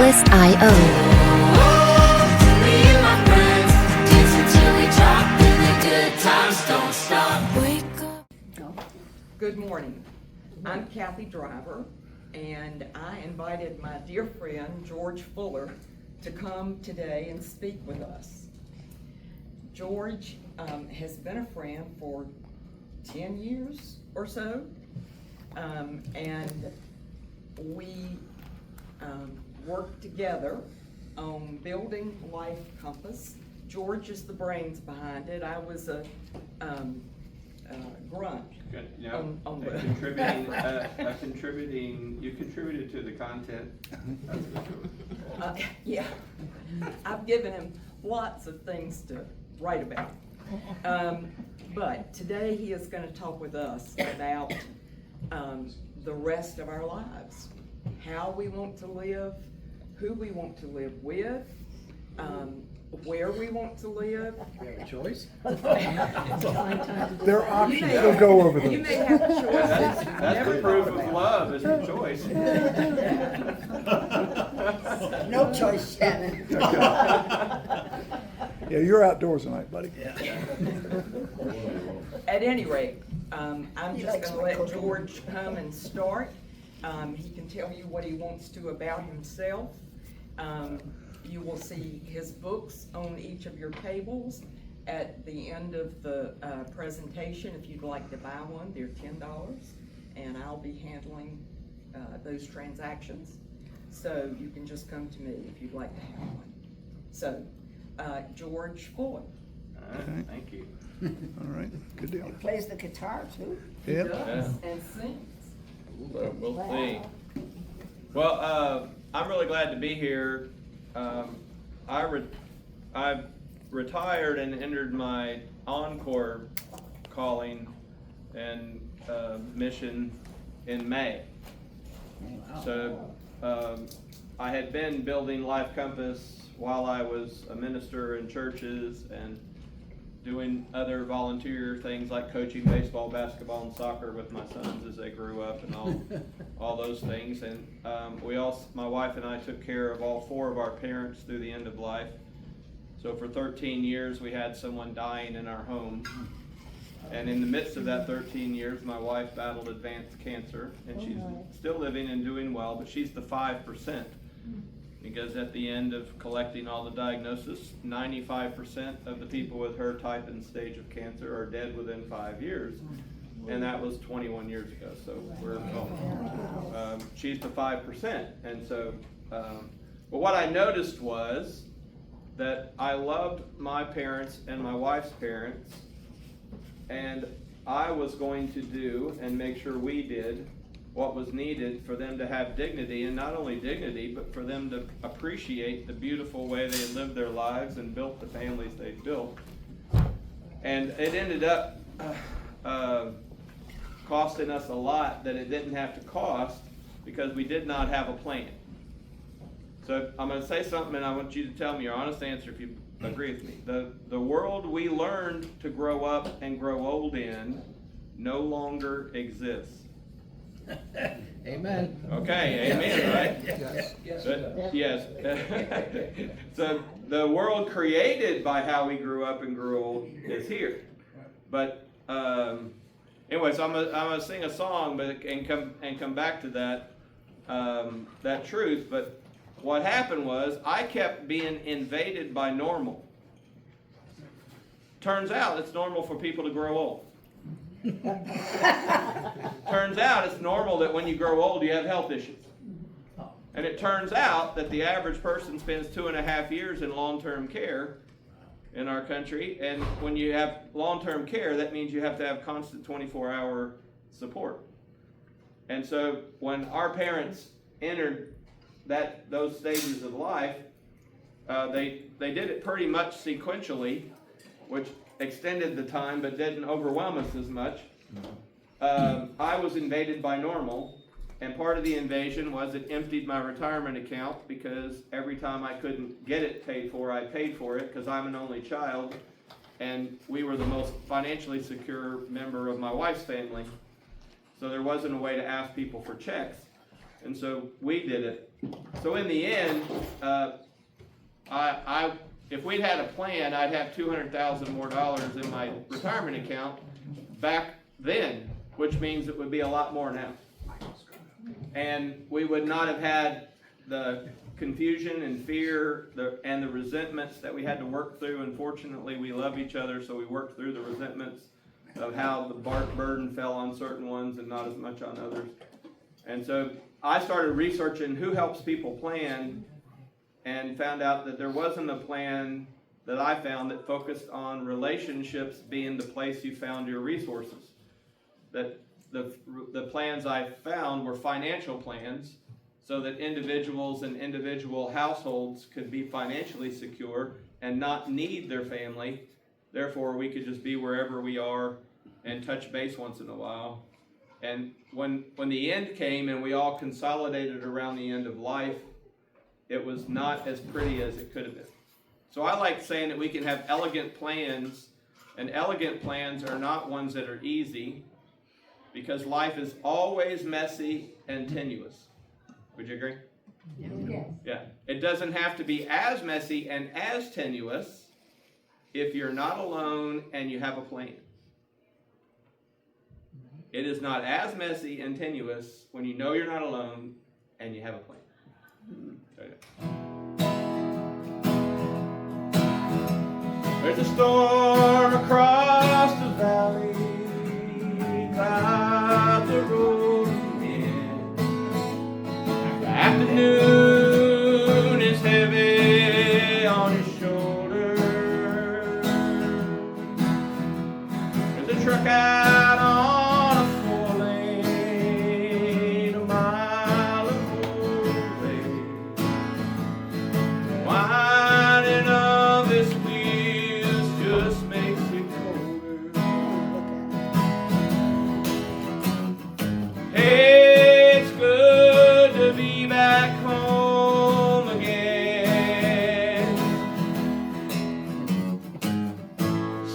Limitless.io. Good morning. I'm Kathy Driver, and I invited my dear friend George Fuller to come today and speak with us. George has been a friend for 10 years or so, and we worked together on building Life Compass. George is the brains behind it. I was a grunt. Good. Yeah. On the You contributed to the content. That's for sure. Yeah, I've given him lots of things to write about. But today he is going to talk with us about the rest of our lives, how we want to live, who we want to live with, where we want to live. We have a choice? There are options. We'll go over You them. may have choices. That's the proof of love, is the choice. No choice, Shannon. Yeah, you're outdoors tonight, buddy. At any rate, I'm He just likes going to my let cooking. George come and start. He can tell you what he wants to about himself. You will see his books on each of your tables at the end of the presentation. If you'd like to buy one, they're $10, and I'll be handling those transactions. So you can just come to me if you'd like to have one. So, George Fuller. Thank you. All right, good deal. He plays the guitar too. He Yep. does and sings. We'll see. Well, I'm really glad to be here. I've retired and entered my encore calling and mission in May. So I had been building Life Compass while I was a minister in churches and doing other volunteer things like coaching baseball, basketball, and soccer with my sons as they grew up and all those things. And my wife and I took care of all four of our parents through the end of life. So for 13 years we had someone dying in our home. And in the midst of that 13 years, my wife battled advanced cancer, and she's still living and doing well, but she's the 5%. Because at the end of collecting all the diagnosis, 95% of the people with her type and stage of cancer are dead within 5 years. And that was 21 years ago, so she's the 5%. And so, but what I noticed was that I loved my parents and my wife's parents, and I was going to do and make sure we did what was needed for them to have dignity, and not only dignity, but for them to appreciate the beautiful way they lived their lives and built the families they built. And it ended up costing us a lot that it didn't have to cost because we did not have a plan. So I'm going to say something, and I want you to tell me your honest answer if you agree with me. The world we learned to grow up and grow old in no longer exists. Amen. Okay, amen, right? Yes. Yes. So the world created by how we grew up and grew old is here. But anyway, so I'm gonna sing a song, but and come back to that truth. But what happened was I kept being invaded by normal. Turns out it's normal for people to grow old. Turns out it's normal that when you grow old you have health issues. And it turns out that the average person spends 2.5 years in long-term care in our country, and when you have long-term care, that means you have to have constant 24-hour support. And so when our parents entered those stages of life, they did it pretty much sequentially, which extended the time but didn't overwhelm us as much. I was invaded by normal, and part of the invasion was it emptied my retirement account because every time I couldn't get it paid for, I paid for it because I'm an only child, and we were the most financially secure member of my wife's family. So there wasn't a way to ask people for checks. And so we did it So in the end, if we'd had a plan, I'd have $200,000 more in my retirement account back then, which means it would be a lot more now. And we would not have had the confusion and fear and the resentments that we had to work through. Unfortunately, we love each other, so we worked through the resentments of how the burden fell on certain ones and not as much on others. And so I started researching who helps people plan, and found out that there wasn't a plan that I found that focused on relationships being the place you found your resources. That the plans I found were financial plans, so that individuals and individual households could be financially secure and not need their family. Therefore, we could just be wherever we are and touch base once in a while. And when the end came and we all consolidated around the end of life, it was not as pretty as it could have been. So I like saying that we can have elegant plans, and elegant plans are not ones that are easy, because life is always messy and tenuous. Would you agree? Yes. Yeah. It doesn't have to be as messy and as tenuous if you're not alone and you have a plan. It is not as messy and tenuous when you know you're not alone and you have a plan. There's a storm across the valley, clouds are rolling in. The afternoon is heavy on his shoulder. There's a truck out on a 4-lane, a mile or more away. Winding of his wheels just makes it colder. Hey, it's good to be back home again.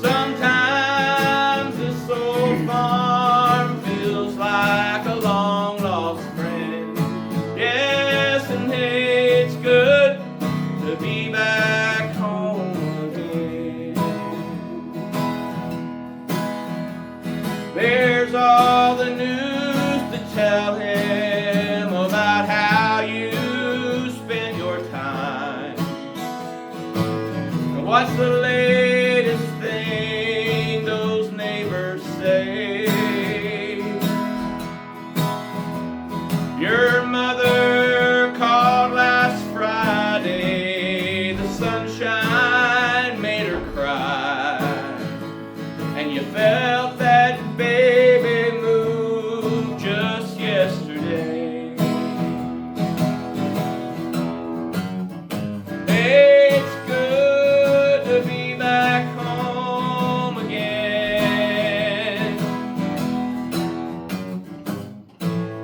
Sometimes this old farm feels like a long lost friend. Yes, and hey, it's good to be back home again. There's all the news to tell him about how you spend your time. And what's the latest thing those neighbors say? Your mother called last Friday, the sunshine made her cry, and you felt that baby move just yesterday. Hey, it's good to be back home again.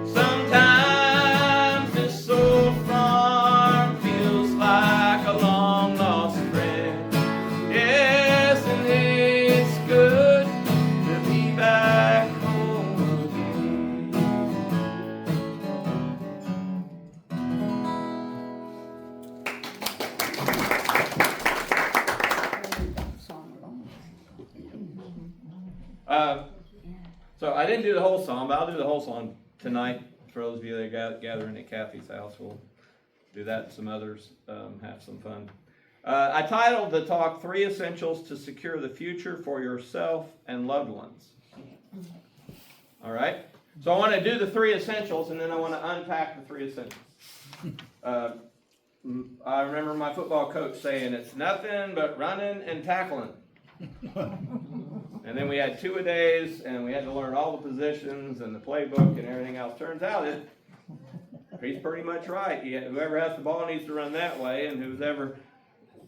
Sometimes this old farm feels like a long lost friend. Yes, and it's good to be back home again. So I didn't do the whole song, but I'll do the whole song tonight. For those of you that are gathering at Kathy's house, we'll do that, and some others, have some fun. I titled the talk, 3 Essentials to Secure the Future for Yourself and Loved Ones. All right? So I want to do the 3 essentials, and then I want to unpack the 3 essentials. I remember my football coach saying, it's nothing but running and tackling. And then we had 2-a-days, and we had to learn all the positions and the playbook and everything else. Turns out he's pretty much right. Whoever has the ball needs to run that way, and who's ever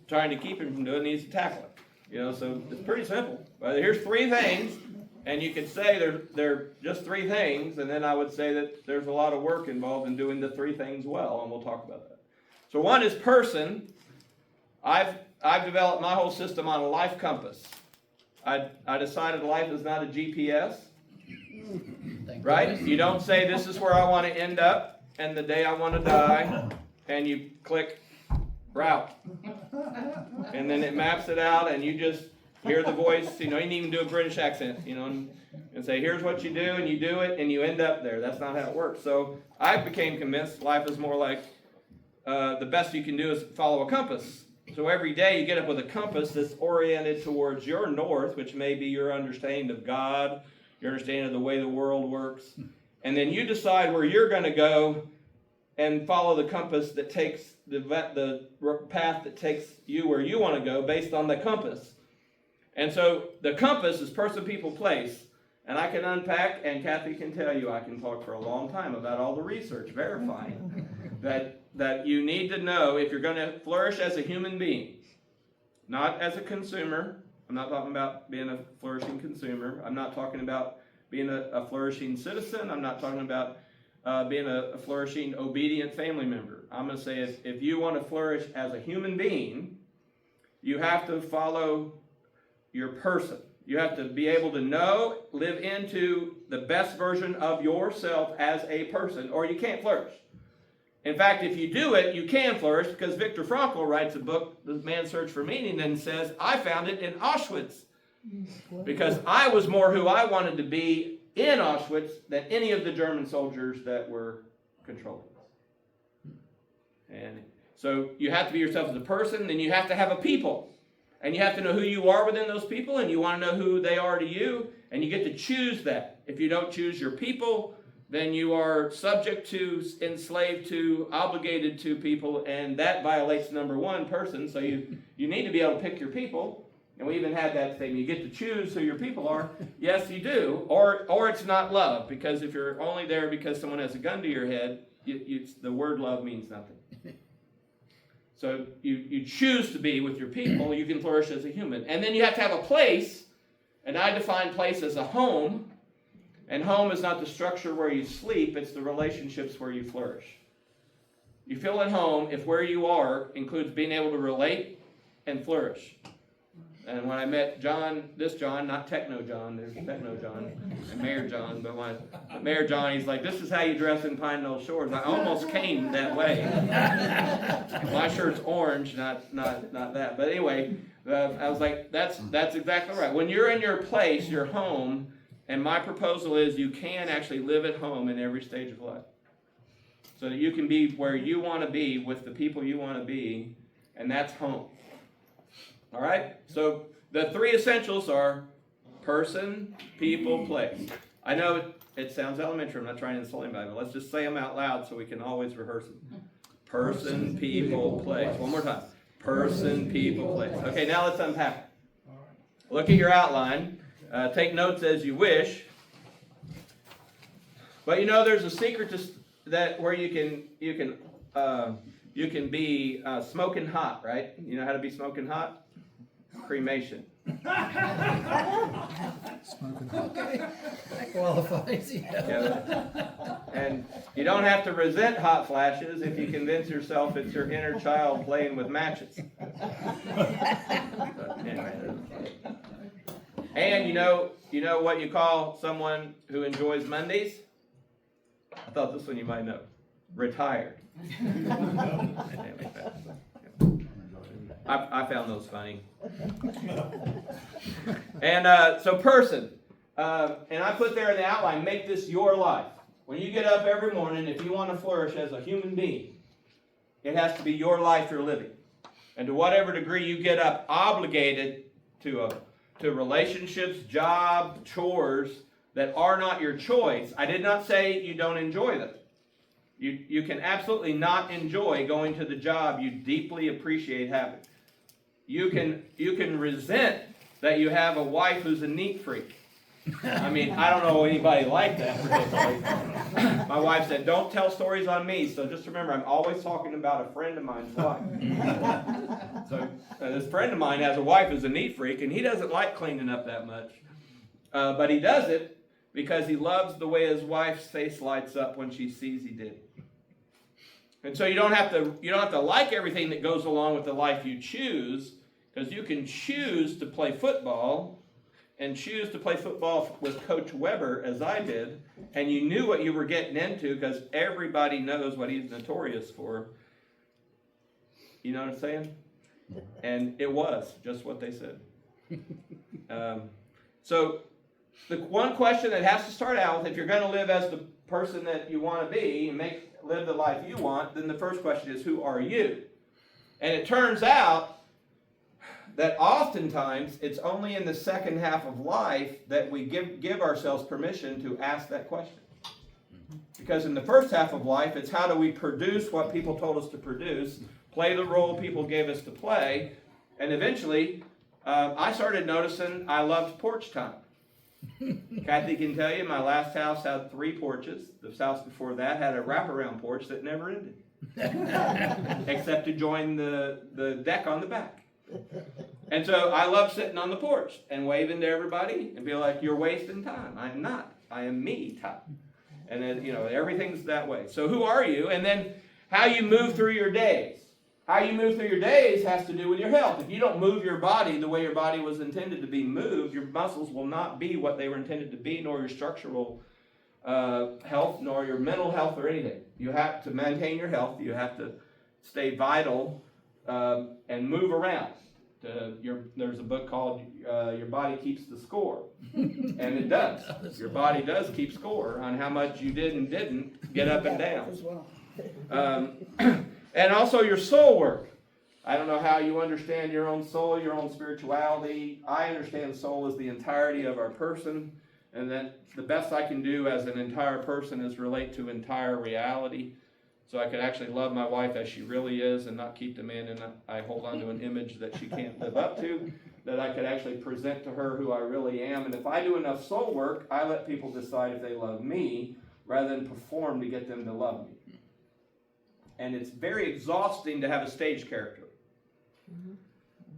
trying to keep him from doing it needs to tackle it. You know, so it's pretty simple. But here's 3 things, and you could say they're just 3 things, and then I would say that there's a lot of work involved in doing the 3 things well, and we'll talk about that. So 1 is person. I've developed my whole system on a life compass. I decided life is not a GPS, right? You don't say this is where I want to end up and the day I want to die. and you click route. And then it maps it out, and you just hear the voice. You can even do a British accent, and say, here's what you do, and you do it, and you end up there. That's not how it works. So I became convinced life is more like the best you can do is follow a compass. So every day you get up with a compass that's oriented towards your north, which may be your understanding of God, your understanding of the way the world works. And then you decide where you're going to go and follow the compass that takes the path that takes you where you want to go based on the compass. And so the compass is person, people, place. And I can unpack, and Kathy can tell you, I can talk for a long time about all the research verifying that you need to know if you're going to flourish as a human being, not as a consumer. I'm not talking about being a flourishing consumer. I'm not talking about being a flourishing citizen. I'm not talking about being a flourishing, obedient family member. I'm going to say if you want to flourish as a human being, you have to follow your person. You have to be able to know, live into the best version of yourself as a person, or you can't flourish. In fact, if you do it, you can flourish, because Viktor Frankl writes a book, The Man's Search for Meaning, and says, I found it in Auschwitz. Because I was more who I wanted to be in Auschwitz than any of the German soldiers that were controlling us. And so you have to be yourself as a person, then you have to have a people. And you have to know who you are within those people, and you want to know who they are to you, and you get to choose that. If you don't choose your people, then you are subject to, enslaved to, obligated to people, and that violates number one, person. So you need to be able to pick your people. And we even had that statement, you get to choose who your people are. Yes, you do. Or it's not love, because if you're only there because someone has a gun to your head, the word love means nothing. So you choose to be with your people, you can flourish as a human. And then you have to have a place, and I define place as a home. And home is not the structure where you sleep, it's the relationships where you flourish. You feel at home if where you are includes being able to relate and flourish. And when I met John, this John, not Techno John, there's Techno John and Mayor John, but when Mayor John, he's like, this is how you dress in Pine Knoll Shores. I almost came that way. My shirt's orange, not that. But anyway, I was like, that's exactly right. When you're in your place, your home, and my proposal is you can actually live at home in every stage of life. So that you can be where you want to be with the people you want to be, and that's home. All right? So the three essentials are person, people, place. I know it sounds elementary. I'm not trying to insult anybody, but let's just say them out loud so we can always rehearse them. Person, people, place. One more time. Person, people, place. Okay, now let's unpack it. Look at your outline. Take notes as you wish. But there's a secret to that where you can be smoking hot, right? You know how to be smoking hot? Cremation. Smoking hot. That qualifies, Yeah. And you don't have to resent hot flashes if you convince yourself it's your inner child playing with matches. But anyway. And you know what you call someone who enjoys Mondays? I thought this one you might know. Retired. I found those funny. And so person. And I put there in the outline, make this your life. When you get up every morning, if you want to flourish as a human being, it has to be your life you're living. And to whatever degree you get up obligated to relationships, job, chores that are not your choice. I did not say you don't enjoy them. You can absolutely not enjoy going to the job you deeply appreciate having. You can resent that you have a wife who's a neat freak. I mean, I don't know anybody like that particularly. My wife said, don't tell stories on me, so just remember, I'm always talking about a friend of mine's wife. So this friend of mine has a wife who's a neat freak, and he doesn't like cleaning up that much. But he does it because he loves the way his wife's face lights up when she sees he did. And so you don't have to like everything that goes along with the life you choose, because you can choose to play football and choose to play football with Coach Weber, as I did, and you knew what you were getting into because everybody knows what he's notorious for. You know what I'm saying? And it was just what they said. So the one question that has to start out with, if you're going to live as the person that you want to be and live the life you want, then the first question is, who are you? And it turns out that oftentimes it's only in the second half of life that we give ourselves permission to ask that question. Because in the first half of life, it's how do we produce what people told us to produce, play the role people gave us to play, and eventually I started noticing I loved porch time. Kathy can tell you my last house had 3 porches. The house before that had a wraparound porch that never ended. Except to join the deck on the back. And so I love sitting on the porch and waving to everybody and be like, you're wasting time. I'm not. I am me time. And then, everything's that way. So who are you? And then how you move through your days. How you move through your days has to do with your health. If you don't move your body the way your body was intended to be moved, your muscles will not be what they were intended to be, nor your structural health, nor your mental health, or anything. You have to maintain your health. You have to stay vital and move around. There's a book called Your Body Keeps the Score. And it does. Your body does keep score on how much you did and didn't get up and down. And also your soul work. I don't know how you understand your own soul, your own spirituality. I understand soul as the entirety of our person, and that the best I can do as an entire person is relate to entire reality. So I could actually love my wife as she really is and not keep demanding that I hold on to an image that she can't live up to, that I could actually present to her who I really am. And if I do enough soul work, I let people decide if they love me rather than perform to get them to love me. And it's very exhausting to have a stage character.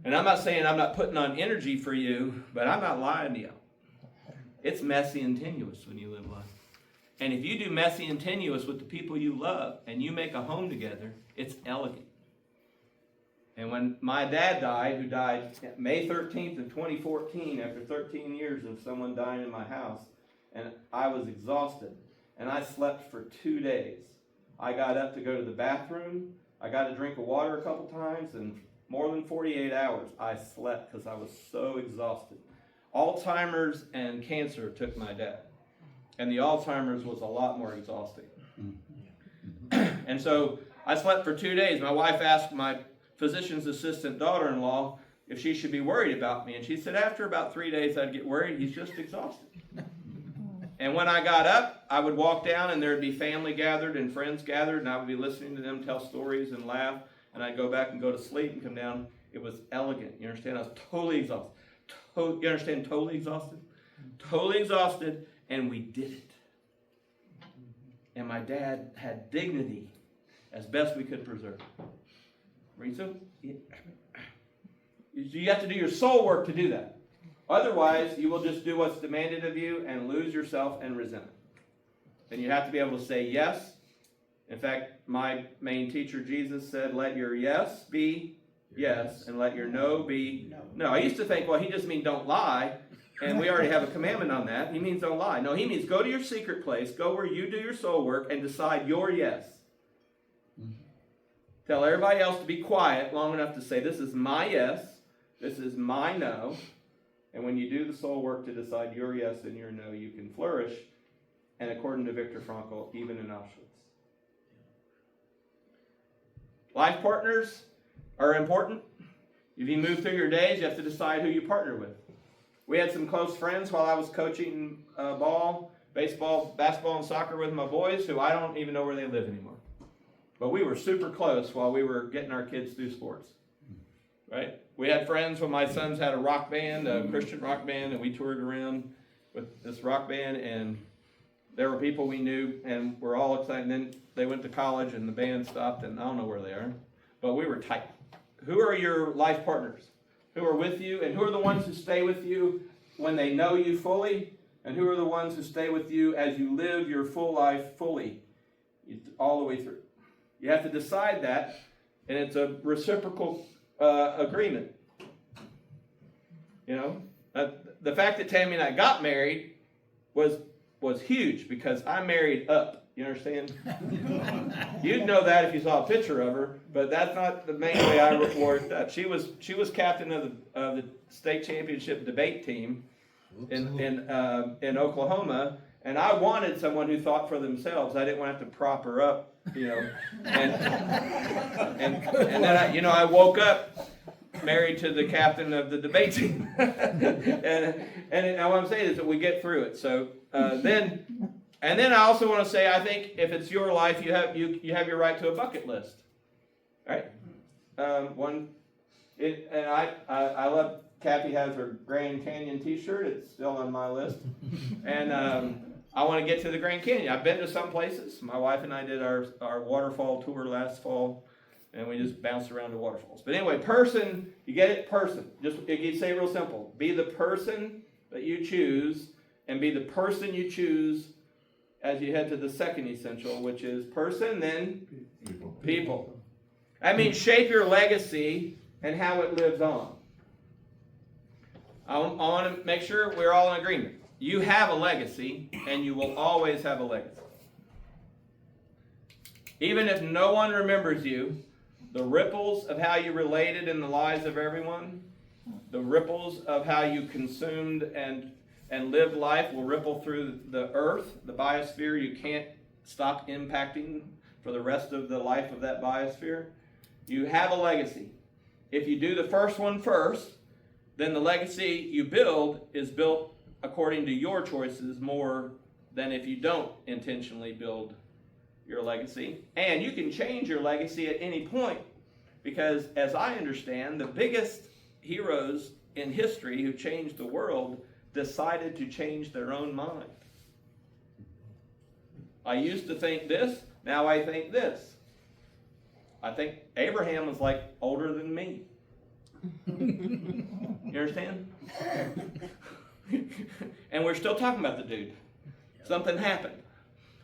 And I'm not saying I'm not putting on energy for you, but I'm not lying to you. It's messy and tenuous when you live life. And if you do messy and tenuous with the people you love and you make a home together, it's elegant. And when my dad died, who died May 13th of 2014, after 13 years of someone dying in my house, and I was exhausted, and I slept for 2 days. I got up to go to the bathroom. I got a drink of water a couple times, and more than 48 hours I slept because I was so exhausted. Alzheimer's and cancer took my dad. And the Alzheimer's was a lot more exhausting. And so I slept for 2 days. My wife asked my physician's assistant daughter-in-law if she should be worried about me. And she said after about 3 days I'd get worried. He's just exhausted. And when I got up, I would walk down and there'd be family gathered and friends gathered, and I would be listening to them tell stories and laugh. And I'd go back and go to sleep and come down. It was elegant. You understand? I was totally exhausted. You understand? Totally exhausted? Totally exhausted. And we did it. And my dad had dignity as best we could preserve. Risa? You have to do your soul work to do that. Otherwise, you will just do what's demanded of you and lose yourself and resent it. And you have to be able to say yes. In fact, my main teacher, Jesus, said, let your yes be yes, and let your no be no. I used to think, well, he just means don't lie. And we already have a commandment on that. He means don't lie. No, he means go to your secret place, go where you do your soul work, and decide your yes. Tell everybody else to be quiet long enough to say, this is my yes, this is my no. And when you do the soul work to decide your yes and your no, you can flourish. And according to Viktor Frankl, even in Auschwitz. Life partners are important. If you move through your days, you have to decide who you partner with. We had some close friends while I was coaching ball, baseball, basketball, and soccer with my boys, who I don't even know where they live anymore. But we were super close while we were getting our kids through sports. Right? We had friends when my sons had a rock band, a Christian rock band, and we toured around with this rock band, and there were people we knew, and we're all excited. And then they went to college, and the band stopped, and I don't know where they are. But we were tight. Who are your life partners? Who are with you, and who are the ones who stay with you when they know you fully, and who are the ones who stay with you as you live your full life fully, all the way through. You have to decide that, and it's a reciprocal agreement. You know, the fact that Tammy and I got married was huge, because I married up. You understand? You'd know that if you saw a picture of her, but that's not the main way I wore it up. She was captain of the state championship debate team in Oklahoma, and I wanted someone who thought for themselves. I didn't want to have to prop her up, you know. And then I woke up married to the captain of the debate team, and what I'm saying is that we get through it. So and then I also want to say, I think if it's your life, you have your right to a bucket list, right? I love. Kathy has her Grand Canyon T-shirt. It's still on my list, and I want to get to the Grand Canyon. I've been to some places. My wife and I did our waterfall tour last fall, and we just bounced around the waterfalls. But anyway, person, you get it? Person. Just you say it real simple. Be the person that you choose, and be the person you choose as you head to the second essential, which is person, then people. I mean, shape your legacy and how it lives on. I want to make sure we're all in agreement. You have a legacy, and you will always have a legacy. Even if no one remembers you, the ripples of how you related in the lives of everyone, the ripples of how you consumed and lived life will ripple through the earth, the biosphere. You can't stop impacting for the rest of the life of that biosphere. You have a legacy. If you do the first one first, then the legacy you build is built according to your choices more than if you don't intentionally build your legacy. And you can change your legacy at any point, because as I understand, the biggest heroes in history who changed the world decided to change their own mind. I used to think this, now I think this. I think Abraham was like older than me. You understand? And we're still talking about the dude. Something happened.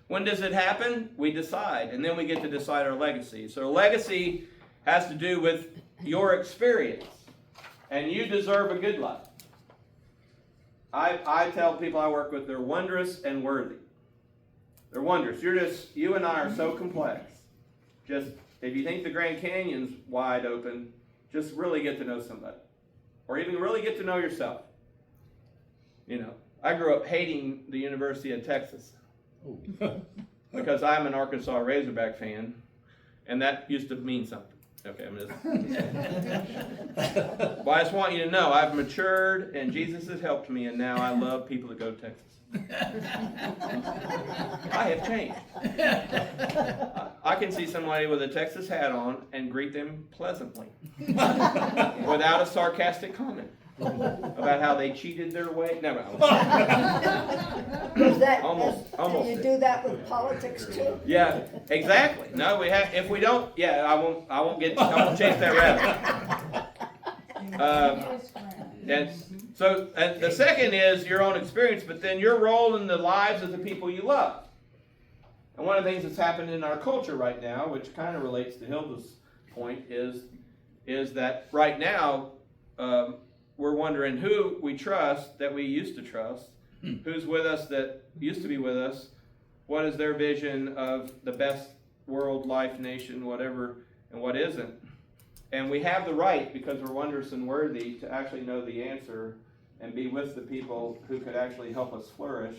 When does it happen? We decide, and then we get to decide our legacy. So legacy has to do with your experience, and you deserve a good life. I tell people I work with, they're wondrous and worthy. They're wondrous. You and I are so complex. Just, if you think the Grand Canyon's wide open, just really get to know somebody. Or even really get to know yourself. You know, I grew up hating the University of Texas. Because I'm an Arkansas Razorback fan, and that used to mean something. Okay, I'm just. Well, I just want you to know I've matured, and Jesus has helped me, and now I love people that go to Texas. I have changed. I can see somebody with a Texas hat on and greet them pleasantly, without a sarcastic comment about how they cheated their way. Never. Is that, Almost do you do that with politics too? Yeah, exactly. No, we have. If we don't, yeah, I won't chase that rabbit. And so, and the second is your own experience, but then your role in the lives of the people you love. And one of the things that's happened in our culture right now, which kind of relates to Hilda's point, is that right now we're wondering who we trust that we used to trust, who's with us that used to be with us, what is their vision of the best world, life, nation, whatever, and what isn't. And we have the right, because we're wondrous and worthy, to actually know the answer and be with the people who could actually help us flourish.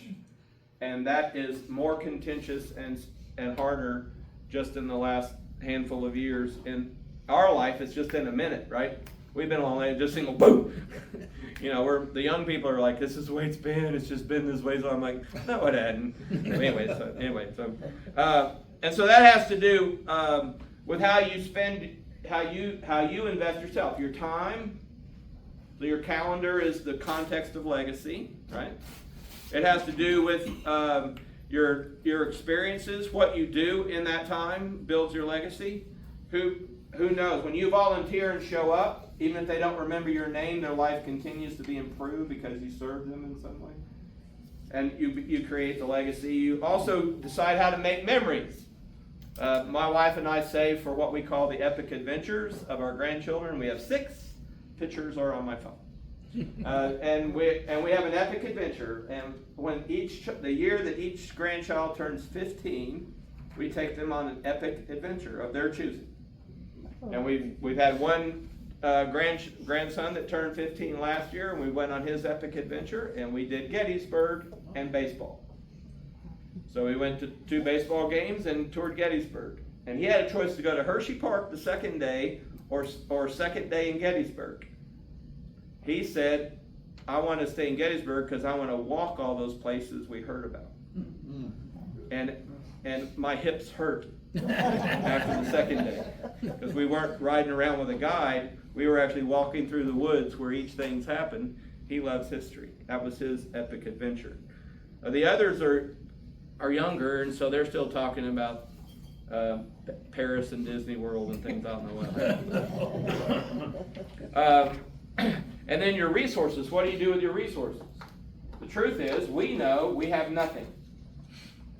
And that is more contentious and harder just in the last handful of years. In our life, it's just in a minute, right? We've been along and just single boom. You know, the young people are like, this is the way it's been. It's just been this way. So I'm like, no, it hadn't. Anyway, and so that has to do with how you spend, how you invest yourself, your time. So your calendar is the context of legacy, right? It has to do with your experiences. What you do in that time builds your legacy. Who knows? When you volunteer and show up, even if they don't remember your name, their life continues to be improved because you served them in some way. And you create the legacy. You also decide how to make memories. My wife and I save for what we call the epic adventures of our grandchildren. We have 6. Pictures are on my phone. And we have an epic adventure. And when the year that each grandchild turns 15, we take them on an epic adventure of their choosing. And we've had one grandson that turned 15 last year, and we went on his epic adventure, and we did Gettysburg and baseball. So we went to 2 baseball games and toured Gettysburg. And he had a choice to go to Hershey Park the second day or second day in Gettysburg. He said, I want to stay in Gettysburg because I want to walk all those places we heard about. And my hips hurt after the second day because we weren't riding around with a guide. We were actually walking through the woods where each thing's happened. He loves history. That was his epic adventure. The others are younger, and so they're still talking about Paris and Disney World and things out in the West. And then your resources. What do you do with your resources? The truth is, we know we have nothing.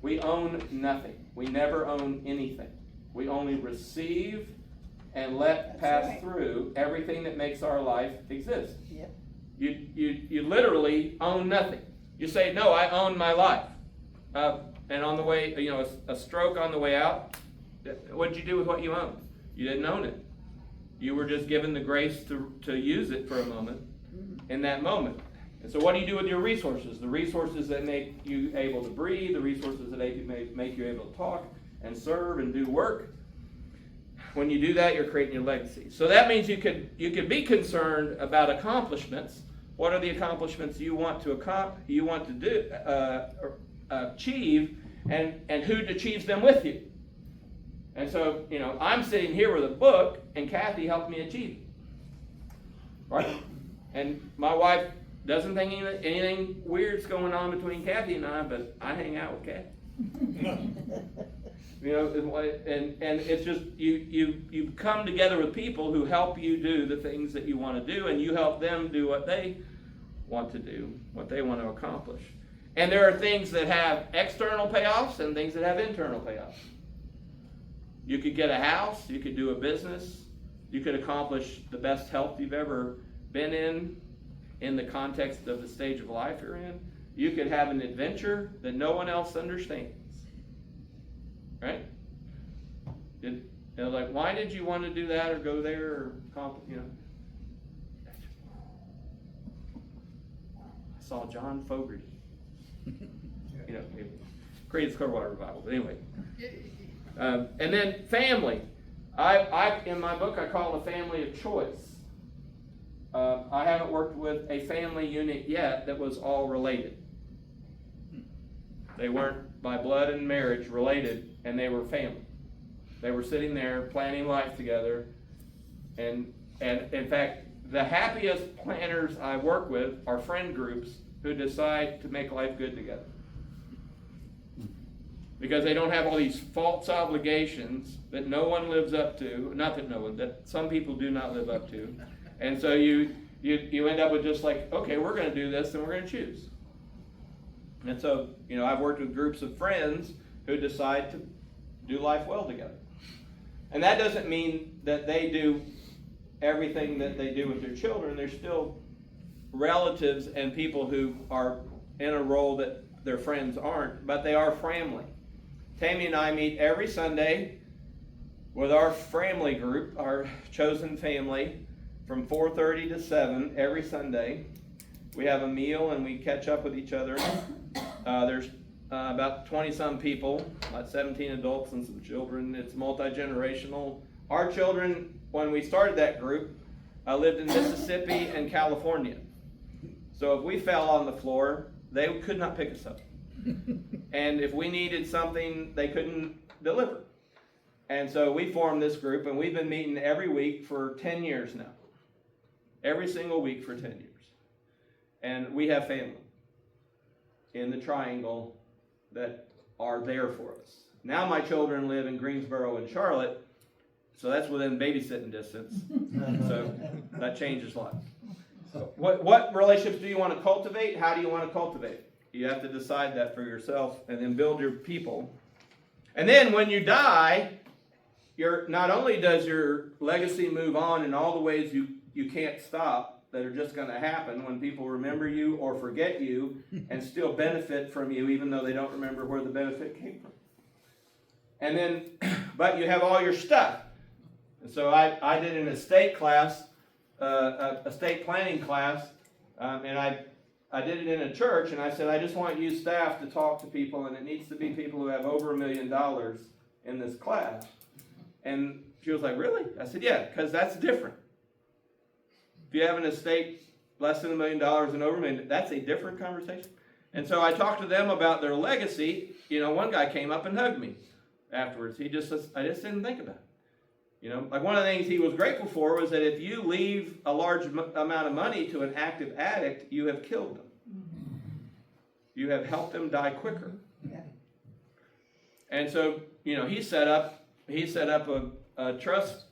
We own nothing. We never own anything. We only receive and let pass through everything that makes our life exist. Yep. You literally own nothing. You say, no, I own my life. And on the way, a stroke on the way out, what did you do with what you owned? You didn't own it. You were just given the grace to use it for a moment in that moment. And so what do you do with your resources? The resources that make you able to breathe, the resources that make you able to talk and serve and do work. When you do that, you're creating your legacy. So that means you could be concerned about accomplishments. What are the accomplishments you want to achieve, and who achieves them with you? And so, I'm sitting here with a book, and Kathy helped me achieve it. Right? And my wife doesn't think anything weird's going on between Kathy and I, but I hang out with Kathy. And it's just, you come together with people who help you do the things that you want to do, and you help them do what they want to do, what they want to accomplish. And there are things that have external payoffs and things that have internal payoffs. You could get a house, you could do a business, you could accomplish the best health you've ever been in the context of the stage of life you're in. You could have an adventure that no one else understands. Right? Like, why did you want to do that or go there or accomplish, I saw John Fogerty. Creedence Clearwater Revival. But anyway. And then family. I in my book, I call it a family of choice. I haven't worked with a family unit yet that was all related. They weren't by blood and marriage related, and they were family. They were sitting there planning life together. And in fact, the happiest planners I work with are friend groups who decide to make life good together. Because they don't have all these false obligations that no one lives up to, that some people do not live up to. And so you end up with just like, okay, we're going to do this and we're going to choose. And so, I've worked with groups of friends who decide to do life well together. And that doesn't mean that they do everything that they do with their children. They're still relatives and people who are in a role that their friends aren't, but they are family. Tammy and I meet every Sunday with our family group, our chosen family, from 4:30 to 7 every Sunday. We have a meal and we catch up with each other. There's about 20-some people, about 17 adults and some children. It's multi-generational. Our children, when we started that group, lived in Mississippi and California. So if we fell on the floor, they could not pick us up. And if we needed something, they couldn't deliver. And so we formed this group, and we've been meeting every week for 10 years now. Every single week for 10 years. And we have family in the triangle that are there for us. Now my children live in Greensboro and Charlotte, so that's within babysitting distance. So that changes life. So what relationships do you want to cultivate? How do you want to cultivate? You have to decide that for yourself and then build your people. And then when you die, not only does your legacy move on in all the ways you can't stop, that are just going to happen when people remember you or forget you and still benefit from you even though they don't remember where the benefit came from. And then, but you have all your stuff. And so I did an estate class, estate planning class, and I did it in a church, and I said, I just want you staff to talk to people, and it needs to be people who have over $1 million in this class. And she was like, really? I said, yeah, because that's different. If you have an estate less than $1 million and over $1 million, that's a different conversation. And so I talked to them about their legacy. You know, one guy came up and hugged me afterwards. I just didn't think about it. You know, like one of the things he was grateful for was that if you leave a large amount of money to an active addict, you have killed them. You have helped them die quicker. Yeah. And so, you know, he set up a trust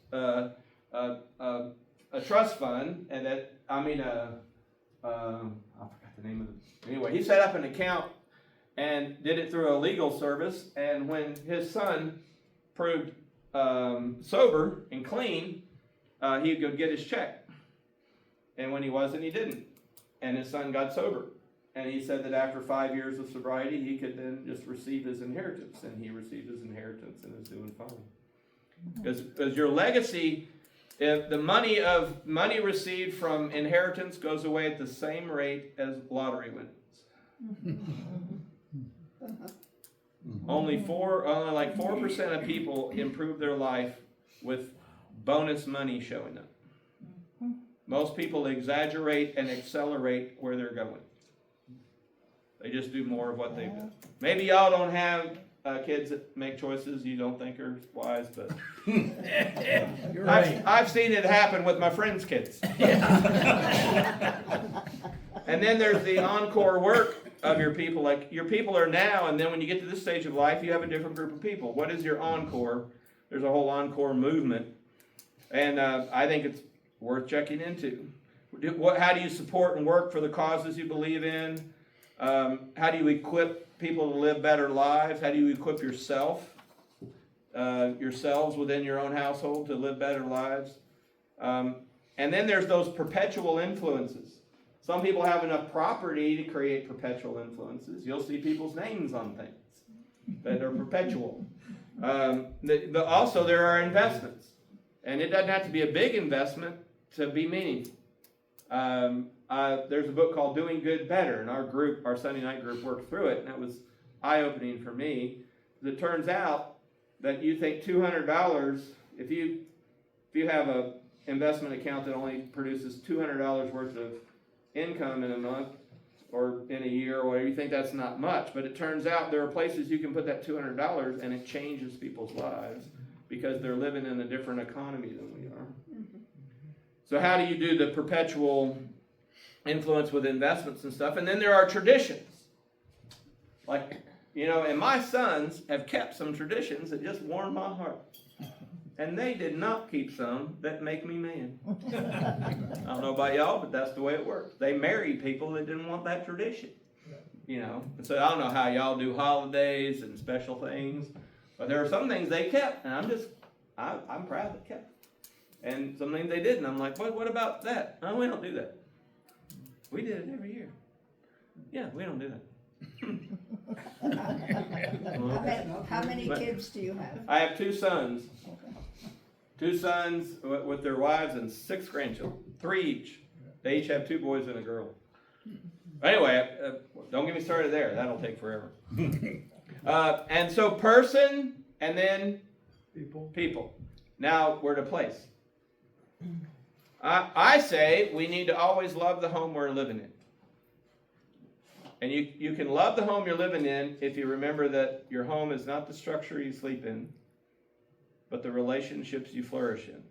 a trust fund, and that I forgot the name of it. Anyway, he set up an account and did it through a legal service. And when his son proved sober and clean, he could get his check. And when he wasn't, he didn't. And his son got sober. And he said that after 5 years of sobriety, he could then just receive his inheritance. And he received his inheritance and is doing fine. Because your legacy, if the money received from inheritance goes away at the same rate as lottery winnings. Only like 4% of people improve their life with bonus money showing up. Most people exaggerate and accelerate where they're going. They just do more of what they've done. Maybe y'all don't have kids that make choices you don't think are wise, but You're right. I've seen it happen with my friends' kids. And then there's the encore work of your people. Like your people are now, and then when you get to this stage of life, you have a different group of people. What is your encore? There's a whole encore movement, and I think it's worth checking into. How do you support and work for the causes you believe in? How do you equip people to live better lives? How do you equip yourselves within your own household to live better lives? And then there's those perpetual influences. Some people have enough property to create perpetual influences. You'll see people's names on things that are perpetual. Also, there are investments. And it doesn't have to be a big investment to be meaningful. There's a book called Doing Good Better, and our Sunday night group worked through it, and that was eye-opening for me. It turns out that you think $200, if you have an investment account that only produces $200 worth of income in a month or in a year or whatever, you think that's not much, but it turns out there are places you can put that $200 and it changes people's lives because they're living in a different economy than we are. So how do you do the perpetual influence with investments and stuff? And then there are traditions. Like, you know, and my sons have kept some traditions that just warm my heart. And they did not keep some that make me mad. I don't know about y'all, but that's the way it works. They married people that didn't want that tradition. You know, and so I don't know how y'all do holidays and special things, but there are some things they kept, and I'm proud they kept. And some things they didn't. I'm like, what about that? No, we don't do that. We did it every year. Yeah, we don't do that. How many kids do you have? I have 2 sons. 2 sons with their wives and 6 grandchildren. 3 each. They each have 2 boys and a girl. Anyway, don't get me started there. That'll take forever. And so person and then people. Now we're to place. I say we need to always love the home we're living in. And you can love the home you're living in if you remember that your home is not the structure you sleep in, but the relationships you flourish in.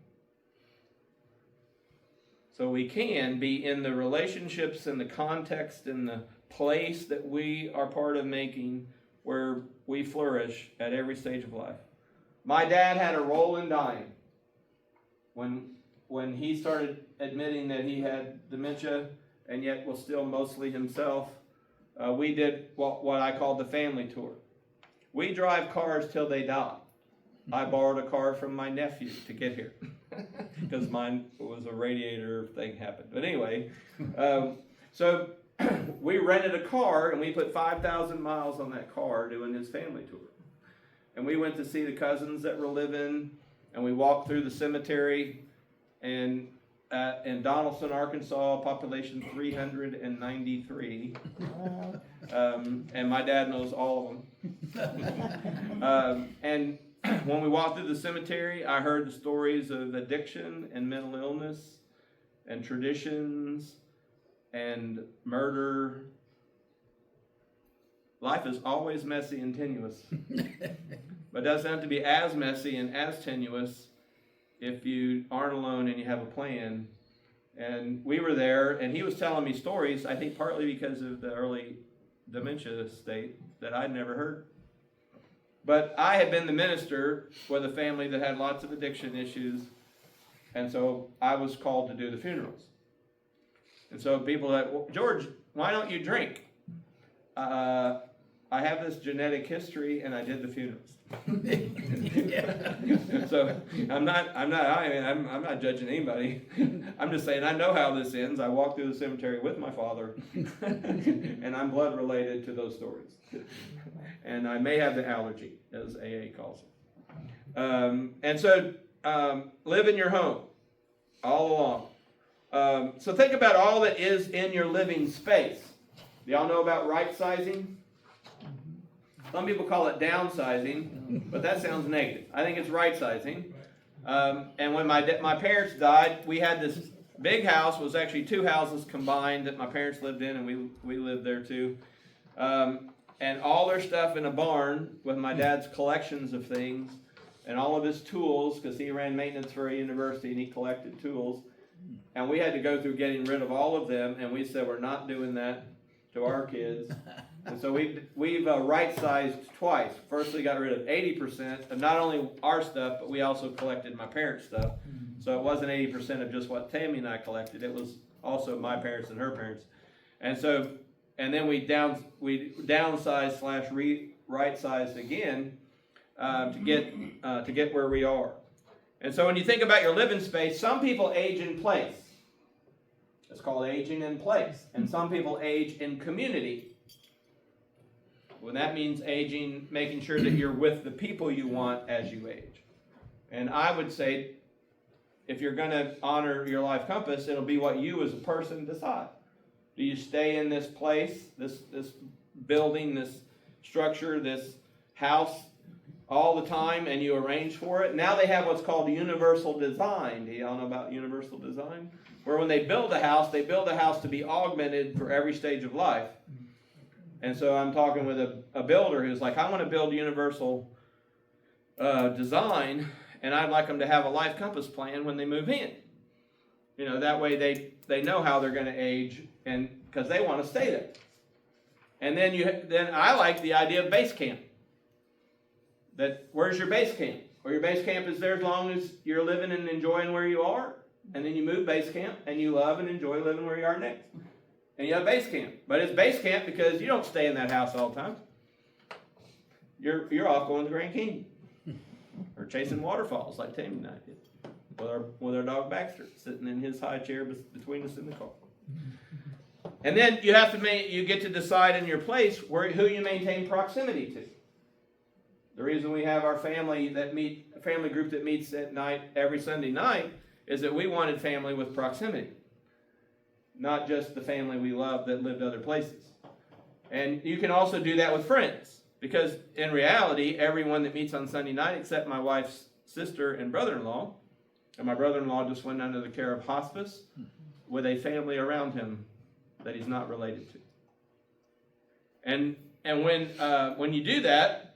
So we can be in the relationships and the context and the place that we are part of making where we flourish at every stage of life. My dad had a role in dying. When he started admitting that he had dementia and yet was still mostly himself, we did what I called the family tour. We drive cars till they die. I borrowed a car from my nephew to get here because mine was a radiator thing happened. But anyway, so we rented a car and we put 5,000 miles on that car doing his family tour. And we went to see the cousins that were living, and we walked through the cemetery and in Donaldson, Arkansas, population 393. And my dad knows all of them. And when we walked through the cemetery, I heard the stories of addiction and mental illness and traditions and murder. Life is always messy and tenuous, but it doesn't have to be as messy and as tenuous if you aren't alone and you have a plan. And we were there, and he was telling me stories, I think partly because of the early dementia state that I'd never heard. But I had been the minister with a family that had lots of addiction issues, and so I was called to do the funerals. And so people are like, well, George, why don't you drink? I have this genetic history, and I did the funerals. So I'm not judging anybody. I'm just saying I know how this ends. I walked through the cemetery with my father, and I'm blood related to those stories. And I may have the allergy, as AA calls it. And so live in your home all along. So think about all that is in your living space. Do y'all know about right sizing? Some people call it downsizing, but that sounds negative. I think it's right sizing. And when my parents died, we had this big house. It was actually two houses combined that my parents lived in, and we lived there too. And all their stuff in a barn with my dad's collections of things and all of his tools, because he ran maintenance for a university and he collected tools. And we had to go through getting rid of all of them, and we said we're not doing that to our kids. And so we've right-sized twice. First, we got rid of 80% of not only our stuff, but we also collected my parents' stuff. So it wasn't 80% of just what Tammy and I collected. It was also my parents and her parents. And then we downsized / right-sized again to get where we are. And so when you think about your living space, some people age in place. It's called aging in place. And some people age in community. Well, that means aging, making sure that you're with the people you want as you age. And I would say, if you're going to honor your life compass, it'll be what you as a person decide. Do you stay in this place, this building, this structure, this house all the time, and you arrange for it? Now they have what's called universal design. Do y'all know about universal design? Where when they build a house to be augmented for every stage of life. And so I'm talking with a builder who's like, I want to build universal design, and I'd like them to have a life compass plan when they move in. You know, that way they know how they're going to age, and because they want to stay there. And then I like the idea of base camp. That where's your base camp? Well, your base camp is there as long as you're living and enjoying where you are, and then you move base camp, and you love and enjoy living where you are next. And you have base camp. But it's base camp because you don't stay in that house all the time. You're off going to the Grand Canyon. Or chasing waterfalls like Tammy and I did. With our dog Baxter sitting in his high chair between us in the car. And then you get to decide in your place who you maintain proximity to. The reason we have our family group that meets at night every Sunday night is that we wanted family with proximity. Not just the family we love that lived other places. And you can also do that with friends. Because in reality, everyone that meets on Sunday night, except my wife's sister and brother-in-law, and my brother-in-law just went under the care of hospice with a family around him that he's not related to. And when you do that,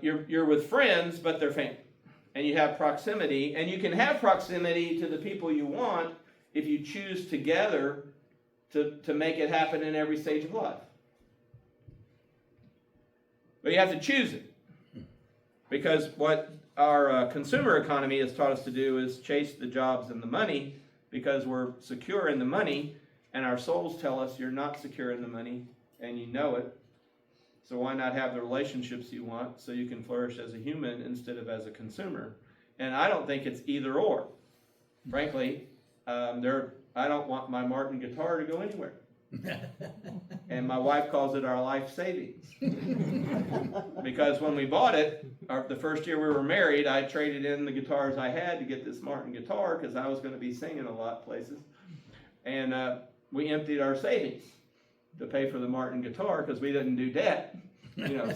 you're with friends, but they're family. And you have proximity, and you can have proximity to the people you want if you choose together to make it happen in every stage of life. But you have to choose it. Because what our consumer economy has taught us to do is chase the jobs and the money because we're secure in the money, and our souls tell us you're not secure in the money, and you know it. So why not have the relationships you want so you can flourish as a human instead of as a consumer? And I don't think it's either or. Frankly, I don't want my Martin guitar to go anywhere. And my wife calls it our life savings. Because when we bought it, the first year we were married, I traded in the guitars I had to get this Martin guitar because I was going to be singing a lot of places. And we emptied our savings to pay for the Martin guitar because we didn't do debt,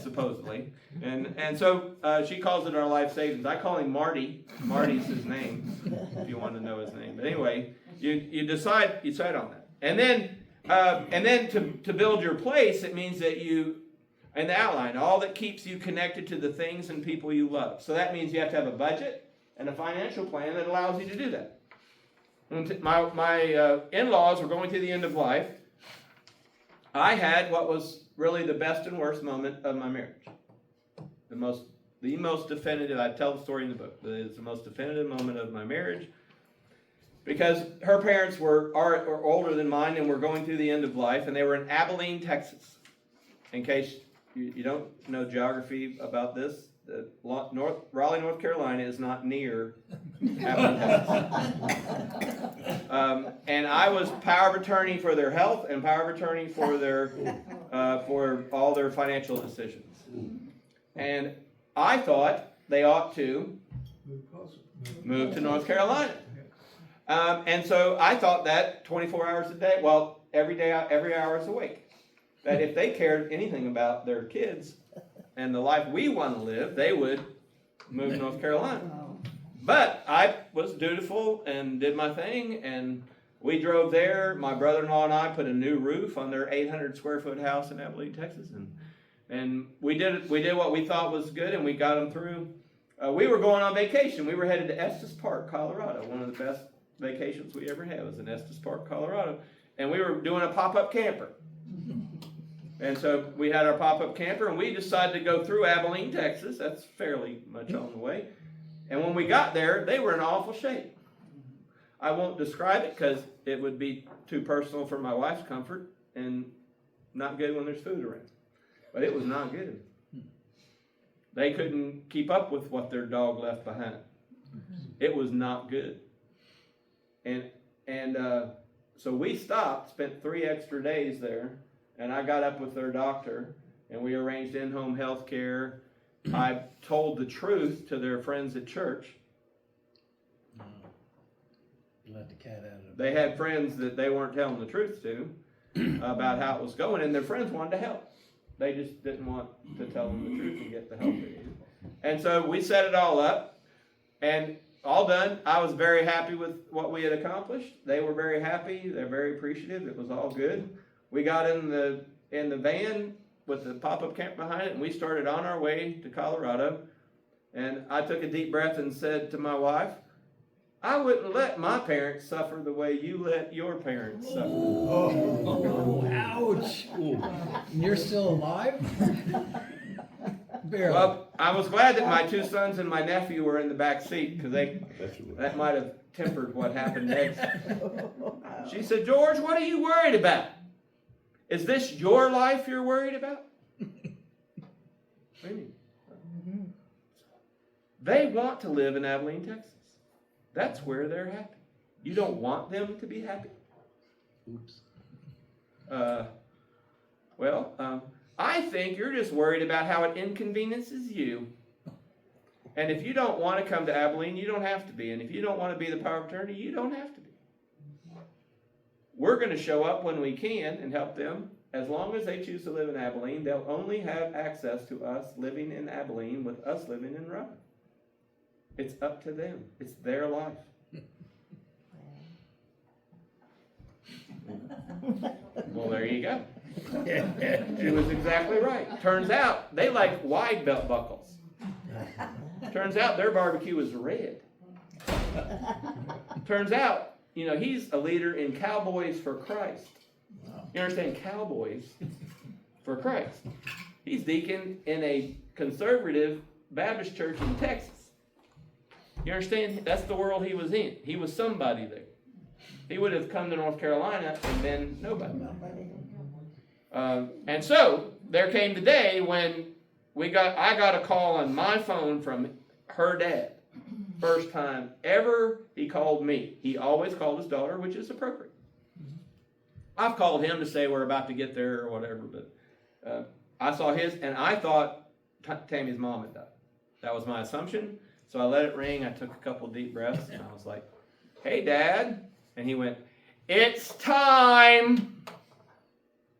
supposedly. And so she calls it our life savings. I call him Marty. Marty's his name, if you want to know his name. But anyway, you decide on that. And then to build your place, it means that in the outline, all that keeps you connected to the things and people you love. So that means you have to have a budget and a financial plan that allows you to do that. My in-laws were going to the end of life. I had what was really the best and worst moment of my marriage. The most definitive, I tell the story in the book, it's the most definitive moment of my marriage. Because her parents were older than mine and were going through the end of life, and they were in Abilene, Texas. In case you don't know geography about this, Raleigh, North Carolina is not near Abilene, Texas. And I was power of attorney for their health and power of attorney for for all their financial decisions. And I thought they ought to move to North Carolina. And so I thought that 24 hours a day, every hour is awake, that if they cared anything about their kids and the life we want to live, they would move to North Carolina. But I was dutiful and did my thing, and we drove there. My brother-in-law and I put a new roof on their 800 square foot house in Abilene, Texas, and we did what we thought was good, and we got them through. We were going on vacation. We were headed to Estes Park, Colorado. One of the best vacations we ever had was in Estes Park, Colorado, and we were doing a pop-up camper. And so we had our pop-up camper, and we decided to go through Abilene, Texas. That's fairly much on the way. And when we got there, they were in awful shape. I won't describe it because it would be too personal for my wife's comfort and not good when there's food around. But it was not good. They couldn't keep up with what their dog left behind. It was not good. And so we stopped, spent 3 extra days there, and I got up with their doctor, and we arranged in-home health care. I told the truth to their friends at church. Let the cat out of the They had friends that they weren't telling the truth to about how it was going, and their friends wanted to help. They just didn't want to tell them the truth and get the help they needed. And so we set it all up, and all done. I was very happy with what we had accomplished. They were very happy. They're very appreciative. It was all good. We got in the van with the pop-up camp behind it, and we started on our way to Colorado. And I took a deep breath and said to my wife, I wouldn't let my parents suffer the way you let your parents suffer. Oh, ouch. And you're still alive? Barely. Well, I was glad that my 2 sons and my nephew were in the back seat because that might have tempered what happened next. She said, George, what are you worried about? Is this your life you're worried about? What do you mean? They want to live in Abilene, Texas. That's where they're happy. You don't want them to be happy? Oops. I think you're just worried about how it inconveniences you. And if you don't want to come to Abilene, you don't have to be. And if you don't want to be the power of attorney, you don't have to be. We're going to show up when we can and help them. As long as they choose to live in Abilene, they'll only have access to us living in Abilene with us living in Raleigh. It's up to them. It's their life. Well, there you go. She was exactly right. Turns out they like wide belt buckles. Turns out their barbecue is red. Turns out, he's a leader in Cowboys for Christ. You understand? Cowboys for Christ. He's deacon in a conservative Baptist church in Texas. You understand? That's the world he was in. He was somebody there. He would have come to North Carolina and been nobody. And so there came the day when I got a call on my phone from her dad. First time ever he called me. He always called his daughter, which is appropriate. I've called him to say we're about to get there or whatever, but I saw his, and I thought Tammy's mom had died. That was my assumption. So I let it ring. I took a couple deep breaths, and I was like, "Hey, Dad," and he went, "It's time."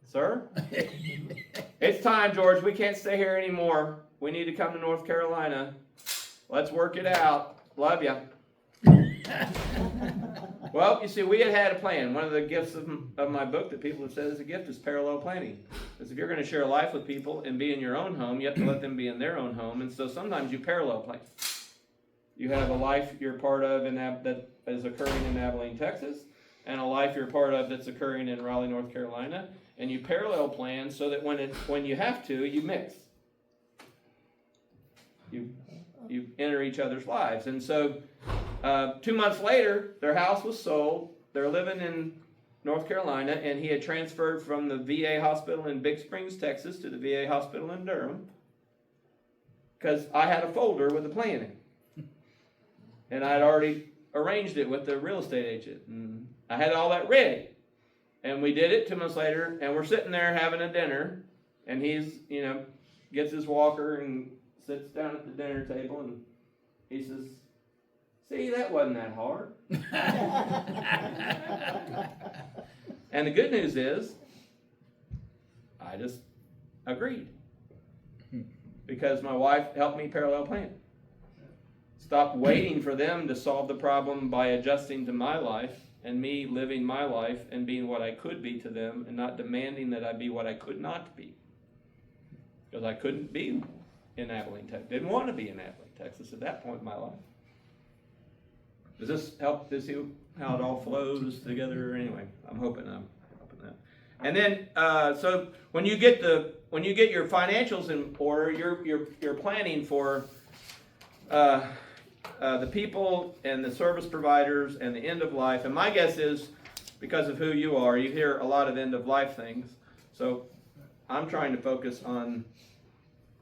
Sir? It's time, George. We can't stay here anymore. We need to come to North Carolina. Let's work it out. Love ya. Well, you see, we had a plan. One of the gifts of my book that people have said is a gift is parallel planning. Because if you're going to share life with people and be in your own home, you have to let them be in their own home. And so sometimes you parallel plan. You have a life you're part of that is occurring in Abilene, Texas, and a life you're part of that's occurring in Raleigh, North Carolina. And you parallel plan so that when you have to, you mix. You enter each other's lives. And so 2 months later, their house was sold. They're living in North Carolina, and he had transferred from the VA hospital in Big Springs, Texas, to the VA hospital in Durham, because I had a folder with a plan in. And I'd already arranged it with the real estate agent. And I had all that ready. And we did it 2 months later, and we're sitting there having a dinner, and he's, gets his walker and sits down at the dinner table, and he says, "See, that wasn't that hard." And the good news is, I just agreed. Because my wife helped me parallel plan. Stop waiting for them to solve the problem by adjusting to my life, and me living my life and being what I could be to them, and not demanding that I be what I could not be. Because I couldn't be in Abilene, Texas. Didn't want to be in Abilene, Texas at that point in my life. Does this help to see how it all flows together? Anyway, I'm hoping that. And then, so when you get your financials in order, you're planning for the people and the service providers and the end of life. And my guess is, because of who you are, you hear a lot of end of life things. So I'm trying to focus on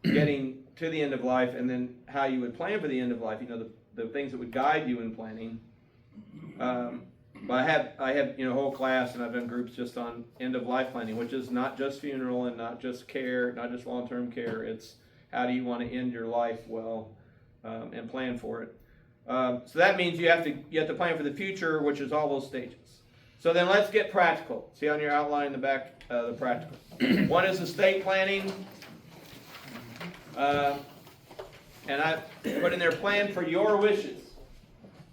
getting to the end of life, and then how you would plan for the end of life. The things that would guide you in planning. But I have a whole class, and I've done groups just on end of life planning, which is not just funeral and not just care, not just long-term care. It's how do you want to end your life well, and plan for it. So that means you have to plan for the future, which is all those stages. So then let's get practical. See on your outline in the back, the practical. One is estate planning. And I put in there, plan for your wishes.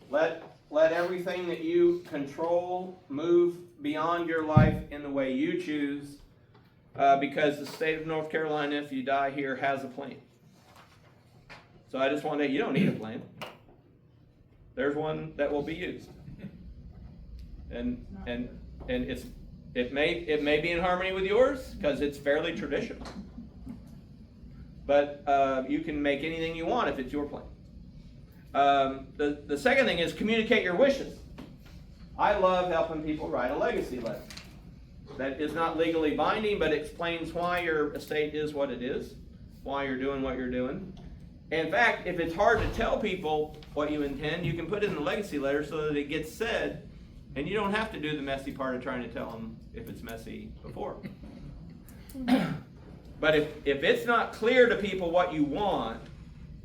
Let everything that you control move beyond your life in the way you choose, because the state of North Carolina, if you die here, has a plan. So I just want to, you don't need a plan. There's one that will be used. And it may be in harmony with yours, because it's fairly traditional. But you can make anything you want if it's your plan. The second thing is communicate your wishes. I love helping people write a legacy letter. That is not legally binding, but explains why your estate is what it is, why you're doing what you're doing. In fact, if it's hard to tell people what you intend, you can put it in the legacy letter so that it gets said, and you don't have to do the messy part of trying to tell them if it's messy before. But if it's not clear to people what you want,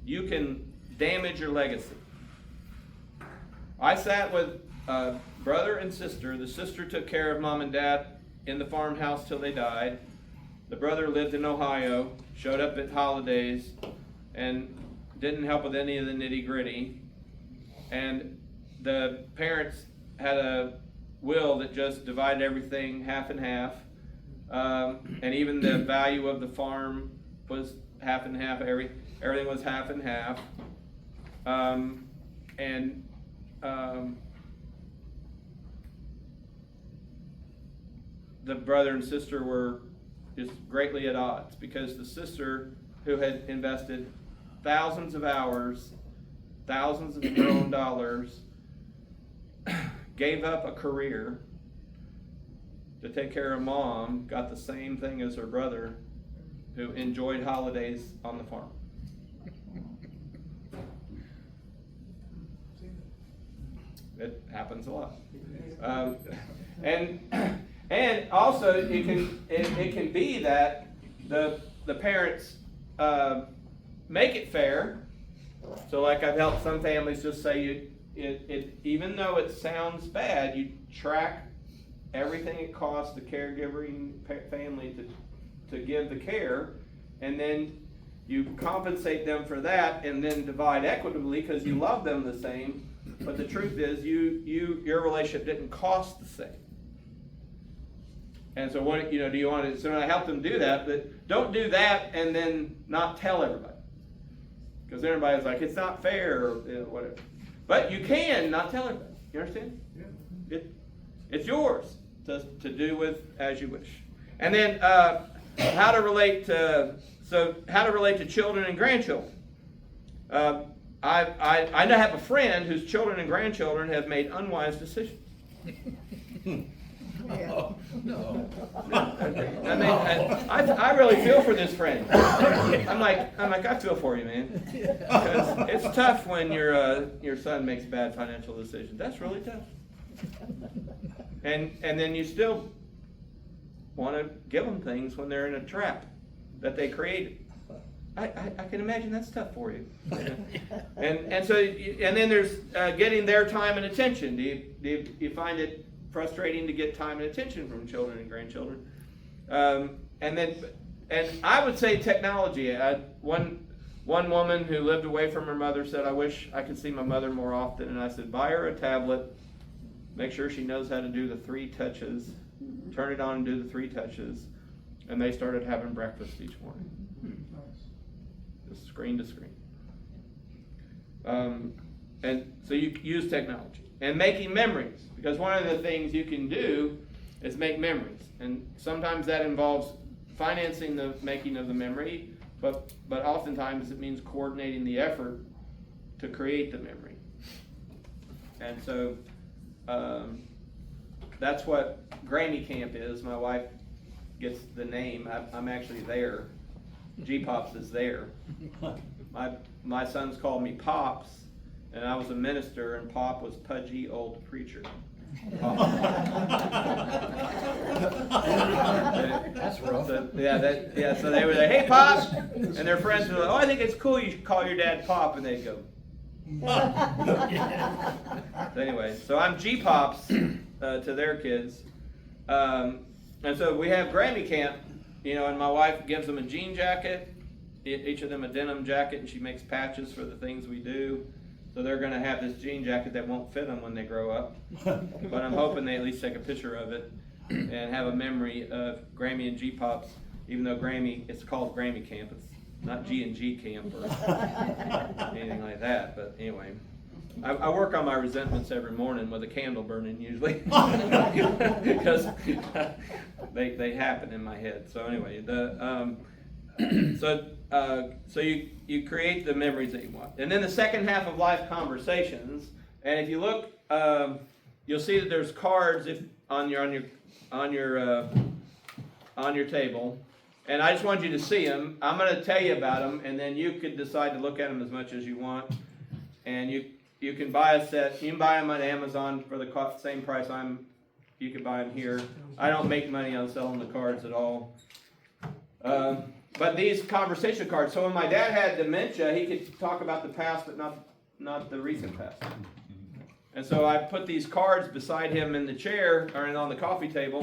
you can damage your legacy. I sat with a brother and sister. The sister took care of mom and dad in the farmhouse till they died. The brother lived in Ohio, showed up at holidays, and didn't help with any of the nitty-gritty. And the parents had a will that just divided everything half and half. And even the value of the farm was half and half. Everything was half and half. The brother and sister were just greatly at odds, because the sister, who had invested thousands of hours, thousands of her own dollars, gave up a career to take care of mom, got the same thing as her brother, who enjoyed holidays on the farm. It happens a lot. And also it can be that the parents make it fair. So like I've helped some families just say even though it sounds bad, you track everything it costs the caregiving family to give the care, and then you compensate them for that, and then divide equitably because you love them the same. But the truth is, your relationship didn't cost the same. And so what do you want to? So I help them do that, but don't do that and then not tell everybody, because everybody's like, it's not fair or whatever. But you can not tell everybody. You understand? Yeah. It's yours to do with as you wish. And then how to relate to children and grandchildren. I have a friend whose children and grandchildren have made unwise decisions. Oh, no. I mean, I really feel for this friend. I'm like, I feel for you, man. Because it's tough when your son makes bad financial decisions. That's really tough. And then you still want to give them things when they're in a trap that they created. I can imagine that's tough for you. And then there's getting their time and attention. Do you find it frustrating to get time and attention from children and grandchildren? And I would say technology. One woman who lived away from her mother said, I wish I could see my mother more often. And I said, buy her a tablet, make sure she knows how to do the 3 touches, turn it on and do the 3 touches. And they started having breakfast each morning. Just screen to screen. And so you use technology. And making memories, because one of the things you can do is make memories. And sometimes that involves financing the making of the memory, but oftentimes it means coordinating the effort to create the memory. And so that's what Grammy Camp is. My wife gets the name. I'm actually there. G-Pops is there. My sons called me Pops, and I was a minister, and Pop was pudgy old preacher. That's rough. So, so they would say, hey, Pop! And their friends would like, oh, I think it's cool you should call your dad Pop, and they'd go. So anyway, so I'm G-Pops to their kids. And so we have Grammy Camp, and my wife gives them a jean jacket, each of them a denim jacket, and she makes patches for the things we do. So they're going to have this jean jacket that won't fit them when they grow up. But I'm hoping they at least take a picture of it and have a memory of Grammy and G-Pops, even though it's called Grammy Camp. It's not G&G Camp or anything like that. But anyway, I work on my resentments every morning with a candle burning usually. Because they happen in my head. So anyway, so you create the memories that you want. And then the second half of life conversations, and if you look, you'll see that there's cards on your table. And I just want you to see them. I'm going to tell you about them, and then you could decide to look at them as much as you want. And you can buy a set. You can buy them on Amazon for the same price you could buy them here. I don't make money on selling the cards at all. But these conversation cards, so when my dad had dementia, he could talk about the past, but not the recent past. And so I put these cards beside him in the chair, or on the coffee table.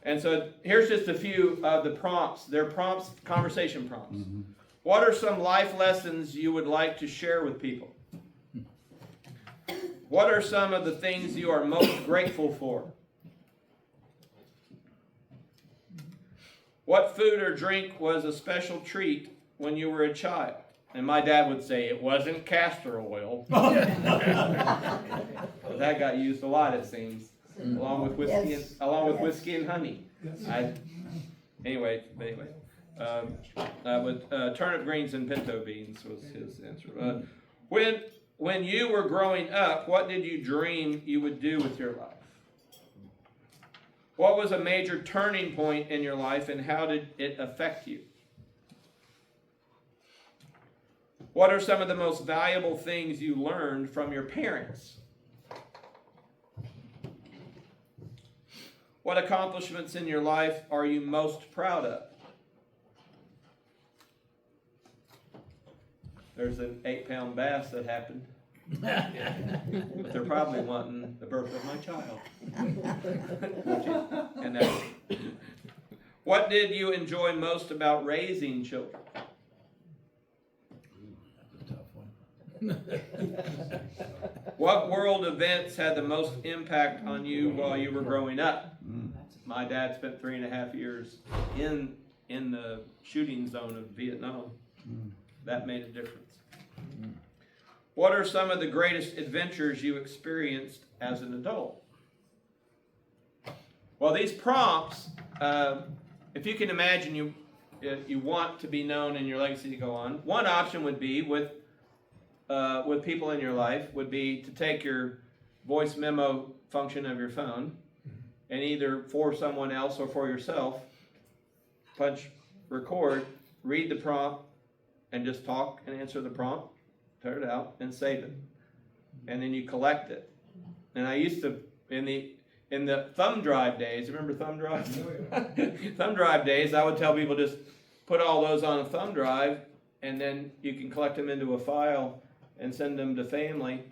And so here's just a few of the prompts. They're prompts, conversation prompts. Mm-hmm. What are some life lessons you would like to share with people? What are some of the things you are most grateful for? What food or drink was a special treat when you were a child? And my dad would say, it wasn't castor oil. That got used a lot, it seems, along with whiskey and honey. Anyway, turnip greens and pinto beans was his answer. When you were growing up, what did you dream you would do with your life? What was a major turning point in your life, and how did it affect you? What are some of the most valuable things you learned from your parents? What accomplishments in your life are you most proud of? There's an 8-pound bass that happened. But they're probably wanting the birth of my child. And that's, what did you enjoy most about raising children? That's a tough one. What world events had the most impact on you while you were growing up? My dad spent 3.5 years in the shooting zone of Vietnam. That made a difference. What are some of the greatest adventures you experienced as an adult? Well, these prompts, if you can imagine you want to be known and your legacy to go on, one option would be with people in your life would be to take your voice memo function of your phone and either for someone else or for yourself, punch record, read the prompt, and just talk and answer the prompt, tear it out, and save it. And then you collect it. And I used to, in the thumb drive days, remember thumb drives? Thumb drive days, I would tell people just put all those on a thumb drive, and then you can collect them into a file and send them to family,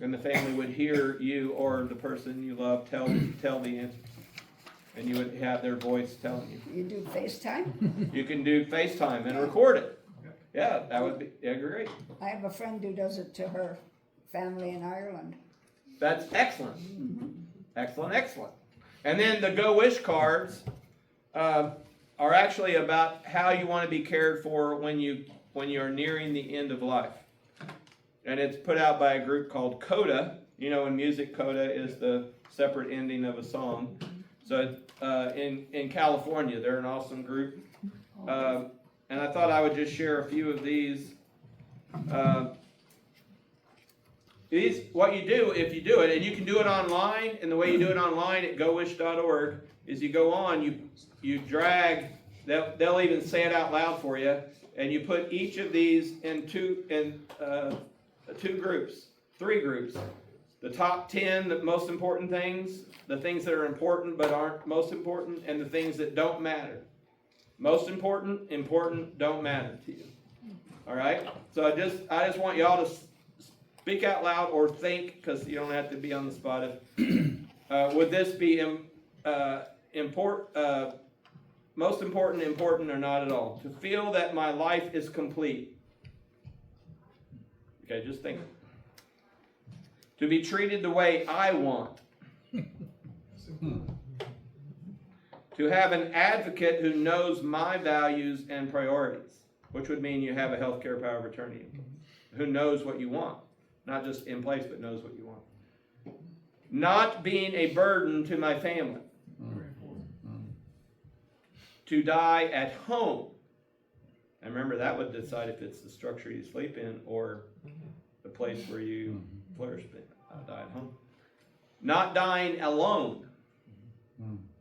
and the family would hear you or the person you love tell the answer. And you would have their voice telling you. You do FaceTime? You can do FaceTime and record it. Yeah, that would be great. I have a friend who does it to her family in Ireland. That's excellent. Excellent, excellent. And then the Go Wish cards are actually about how you want to be cared for when you are nearing the end of life. And it's put out by a group called Coda. You know, in music, Coda is the separate ending of a song. So in California, they're an awesome group. And I thought I would just share a few of these. What you do, if you do it, and you can do it online, and the way you do it online at gowish.org is you go on, you drag, they'll even say it out loud for you, and you put each of these in three groups. The top 10, the most important things, the things that are important but aren't most important, and the things that don't matter. Most important, don't matter to you. All right? So I just want y'all to speak out loud or think, because you don't have to be on the spot. Would this be most important, or not at all? To feel that my life is complete. Okay, just think. To be treated the way I want. To have an advocate who knows my values and priorities, which would mean you have a healthcare power of attorney who knows what you want, not just in place, but knows what you want. Not being a burden to my family. To die at home. And remember, that would decide if it's the structure you sleep in or the place where you flourish. I'll die at home. Not dying alone.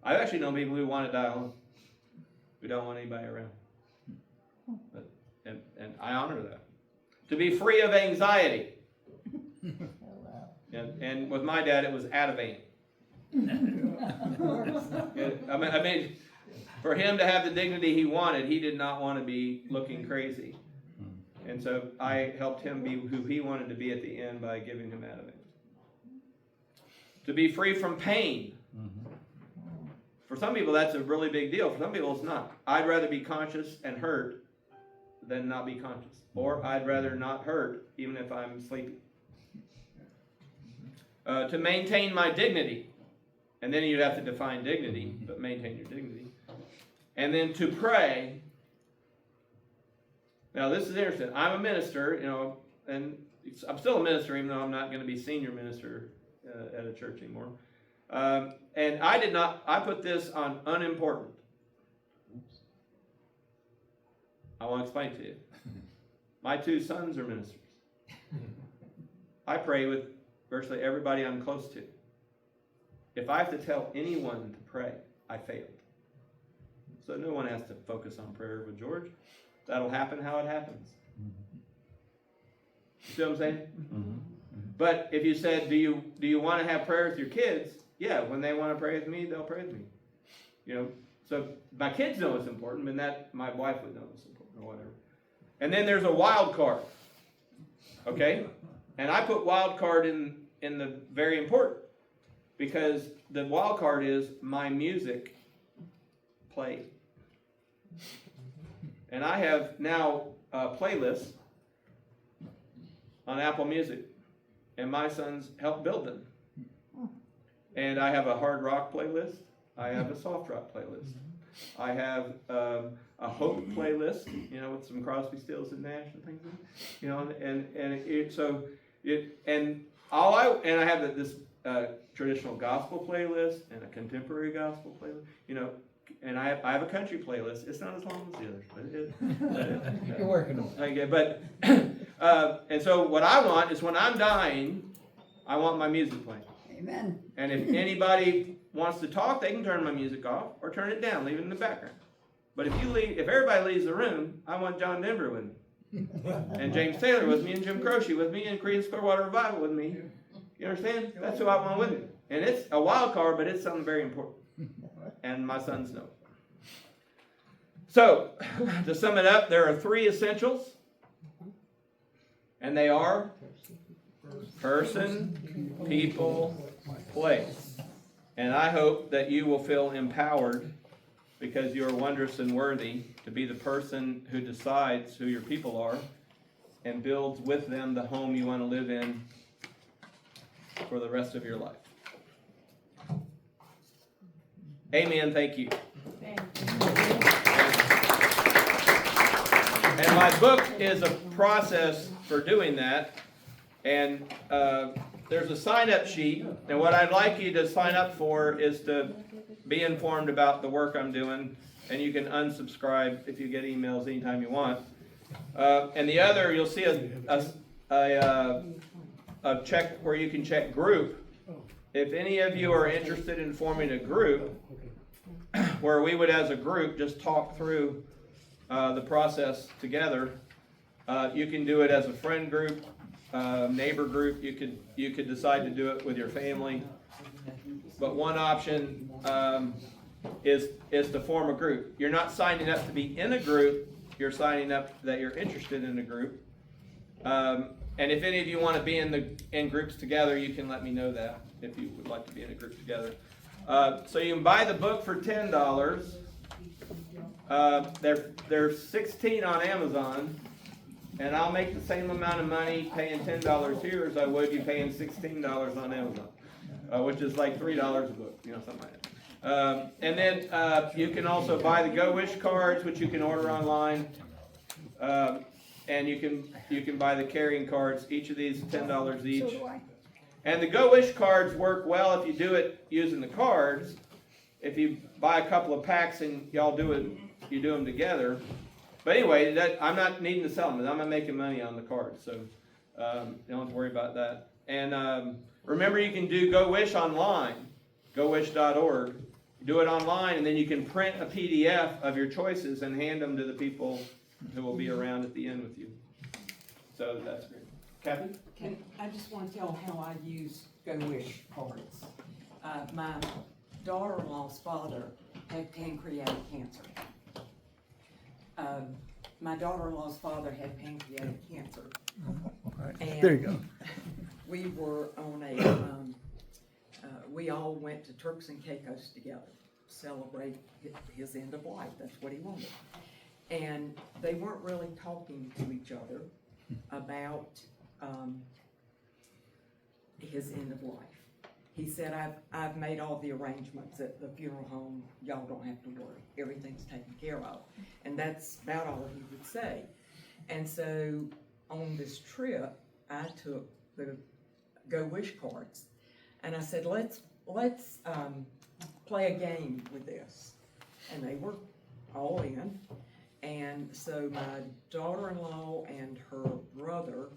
I've actually known people who want to die alone. We don't want anybody around. And I honor that. To be free of anxiety. And with my dad, it was Ativan. I mean, for him to have the dignity he wanted, he did not want to be looking crazy. And so I helped him be who he wanted to be at the end by giving him Ativan. To be free from pain. For some people, that's a really big deal. For some people, it's not. I'd rather be conscious and hurt than not be conscious. Or I'd rather not hurt, even if I'm sleepy. To maintain my dignity. And then you'd have to define dignity, but maintain your dignity. And then to pray. Now, this is interesting. I'm a minister, and I'm still a minister, even though I'm not going to be senior minister at a church anymore. And I put this on unimportant. I want to explain to you. My 2 sons are ministers. I pray with virtually everybody I'm close to. If I have to tell anyone to pray, I failed. So no one has to focus on prayer with George. That'll happen how it happens. See what I'm saying? But if you said, do you want to have prayer with your kids? Yeah, when they want to pray with me, they'll pray with me. You know, so my kids know it's important, and that my wife would know it's important or whatever. And then there's a wild card. Okay? And I put wild card in the very important, because the wild card is my music played. And I have now playlists on Apple Music, and my sons helped build them. And I have a hard rock playlist. I have a soft rock playlist. I have a hope playlist, you know, with some Crosby, Stills and Nash and things, you know, and I have this traditional gospel playlist and a contemporary gospel playlist, you know, and I have a country playlist. It's not as long as the others, but You're working on it. okay, but and so what I want is, when I'm dying, I want my music playing. Amen. And if anybody wants to talk, they can turn my music off or turn it down, leave it in the background. But if everybody leaves the room, I want John Denver with me, and James Taylor with me, and Jim Croce with me, and Creedence Clearwater Revival with me. You understand? That's who I want with me. And it's a wild card, but it's something very important. And my sons know. So, to sum it up, there are 3 essentials. And they are person, people, place. And I hope that you will feel empowered, because you are wondrous and worthy to be the person who decides who your people are and builds with them the home you want to live in for the rest of your life. Amen. Thank you. And my book is a process for doing that. And there's a sign-up sheet. And what I'd like you to sign up for is to be informed about the work I'm doing. And you can unsubscribe if you get emails anytime you want. And the other, you'll see a check where you can check group. If any of you are interested in forming a group, where we would, as a group, just talk through the process together, you can do it as a friend group, neighbor group. You could decide to do it with your family. But one option is to form a group. You're not signing up to be in a group. You're signing up that you're interested in a group. And if any of you want to be in groups together, you can let me know that, if you would like to be in a group together. So you can buy the book for $10. There's 16 on Amazon, and I'll make the same amount of money paying $10 here as I would you paying $16 on Amazon, which is like $3 a book, you know, something like that. And then you can also buy the Go Wish cards, which you can order online. And you can buy the carrying cards. Each of these $10 each. So do I. And the Go Wish cards work well if you do it using the cards. If you buy a couple of packs and y'all do it, you do them together. But anyway, I'm not needing to sell them. I'm not making money on the cards, so you don't have to worry about that. And remember, you can do Go Wish online, gowish.org. Do it online, and then you can print a PDF of your choices and hand them to the people who will be around at the end with you. So that's great. Kathy? I just want to tell how I use Go Wish cards. My daughter-in-law's father had pancreatic cancer. My daughter-in-law's father had pancreatic cancer. All right. And There you go. we were on we all went to Turks and Caicos together, celebrate his end of life. That's what he wanted. And they weren't really talking to each other about his end of life. He said, I've made all the arrangements at the funeral home. Y'all don't have to worry. Everything's taken care of. And that's about all he would say. And so on this trip, I took the Go Wish cards. And I said, let's play a game with this. And they were all in. And so my daughter-in-law and her brother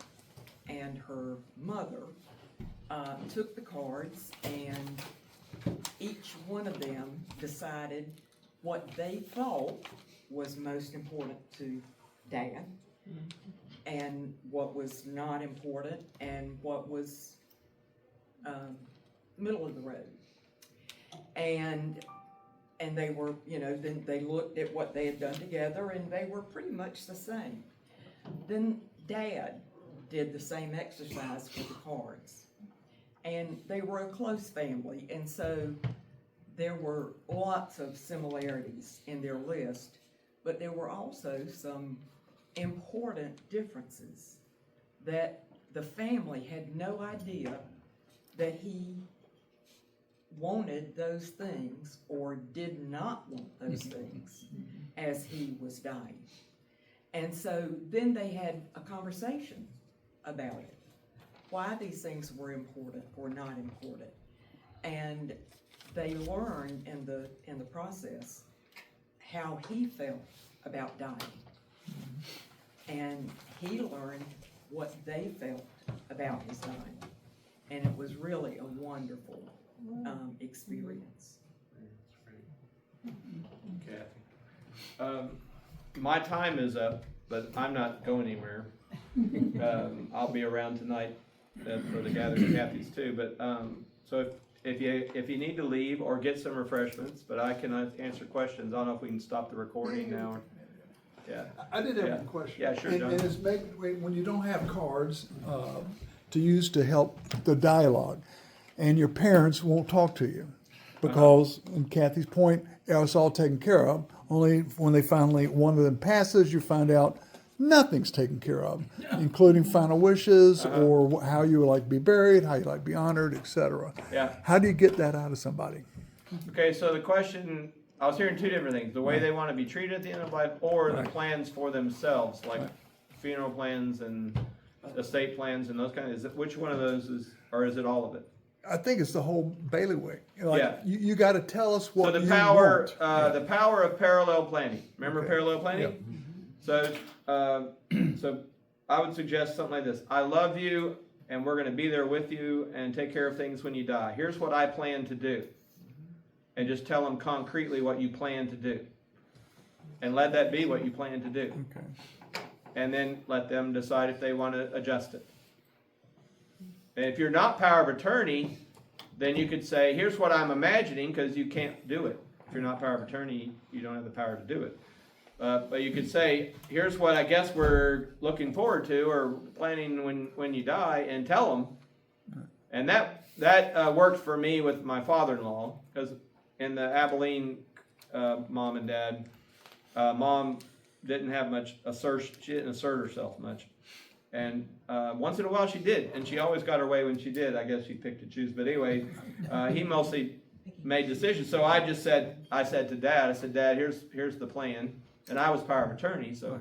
and her mother took the cards, and each one of them decided what they thought was most important to Dad. and what was not important, and what was middle of the road. And they were, then they looked at what they had done together, and they were pretty much the same. Then Dad did the same exercise with the cards. And they were a close family, and so there were lots of similarities in their list, but there were also some important differences that the family had no idea that he wanted those things or did not want those things as he was dying. And so then they had a conversation about it, why these things were important or not important. And they learned in the process how he felt about dying. And he learned what they felt about his dying. And it was really a wonderful experience. Kathy. My time is up, but I'm not going anywhere. I'll be around tonight for the gathering of Kathy's too. But so if you need to leave or get some refreshments, but I can answer questions. I don't know if we can stop the recording now. Yeah. I did have a question. Yeah, sure, And John. it's when you don't have cards to use to help the dialogue, and your parents won't talk to you, because, in Kathy's point, it's all taken care of. Only when one of them passes, you find out nothing's taken care of, including final wishes or how you would like to be buried, how you like to be honored, etc. Yeah. How do you get that out of somebody? Okay, so the question, I was hearing two different things: the way they want to be treated at the end of life, or the Right. plans for themselves, like funeral plans and estate plans and those kind of. Which one of those is, or is it all of it? I think it's the whole bailiwick. Like, Yeah. you got to tell us what So you the power, want. the power of parallel planning. Remember Okay. parallel planning? Yep. So, so I would suggest something like this: I love you, and we're going to be there with you and take care of things when you die. Here's what I plan to do, and just tell them concretely what you plan to do, and let that be what you plan to do, Okay. and then let them decide if they want to adjust it. And if you're not power of attorney, then you could say, here's what I'm imagining, because you can't do it. If you're not power of attorney, you don't have the power to do it. But you could say, here's what I guess we're looking forward to or planning when you die, and tell them. And that worked for me with my father-in-law, because in the Abilene mom and dad, mom didn't have much assertion. She didn't assert herself much. And once in a while she did, and she always got her way when she did. I guess she picked and choose. But anyway, he mostly made decisions. So I said to Dad, Dad, here's the plan. And I was power of attorney, so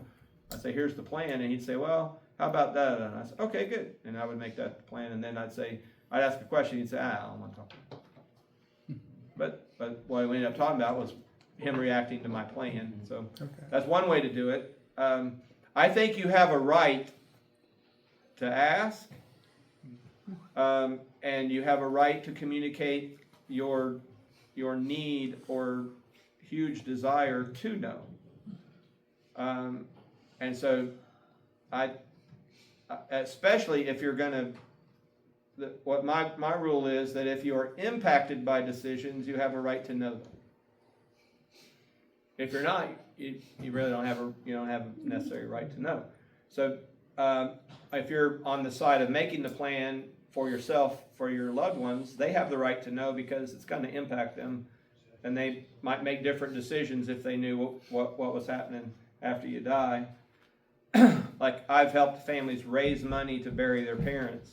I say, here's the plan. And he'd say, well, how about that? And I said, okay, good. And I would make that the plan. And then I'd ask a question. He'd say, I don't want to talk about it. But what we ended up talking about was him reacting to my plan. So that's one way to do it. I think you have a right to ask, and you have a right to communicate your need or huge desire to know. And so I especially if you're going to, what my rule is that if you are impacted by decisions, you have a right to know them. If you're not, you really don't have a necessary right to know. So if you're on the side of making the plan for yourself, for your loved ones, they have the right to know, because it's going to impact them, and they might make different decisions if they knew what was happening after you die. Like, I've helped families raise money to bury their parents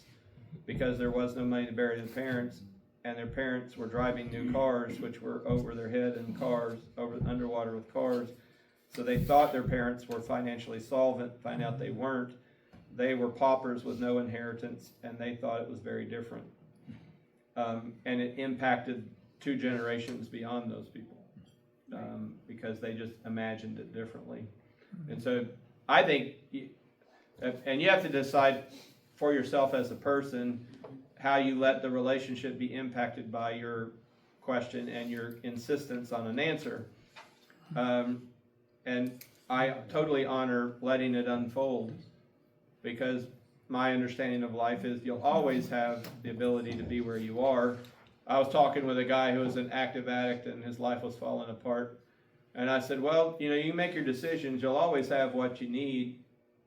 because there was no money to bury their parents, and their parents were driving new cars, which were over their head in cars, underwater with cars. So they thought their parents were financially solvent, find out they weren't. They were paupers with no inheritance, and they thought it was very different. And it impacted 2 generations beyond those people, because they just imagined it differently. And so I think, and you have to decide for yourself as a person how you let the relationship be impacted by your question and your insistence on an answer. And I totally honor letting it unfold. because my understanding of life is you'll always have the ability to be where you are. I was talking with a guy who was an active addict and his life was falling apart. And I said, well, you know, you make your decisions, you'll always have what you need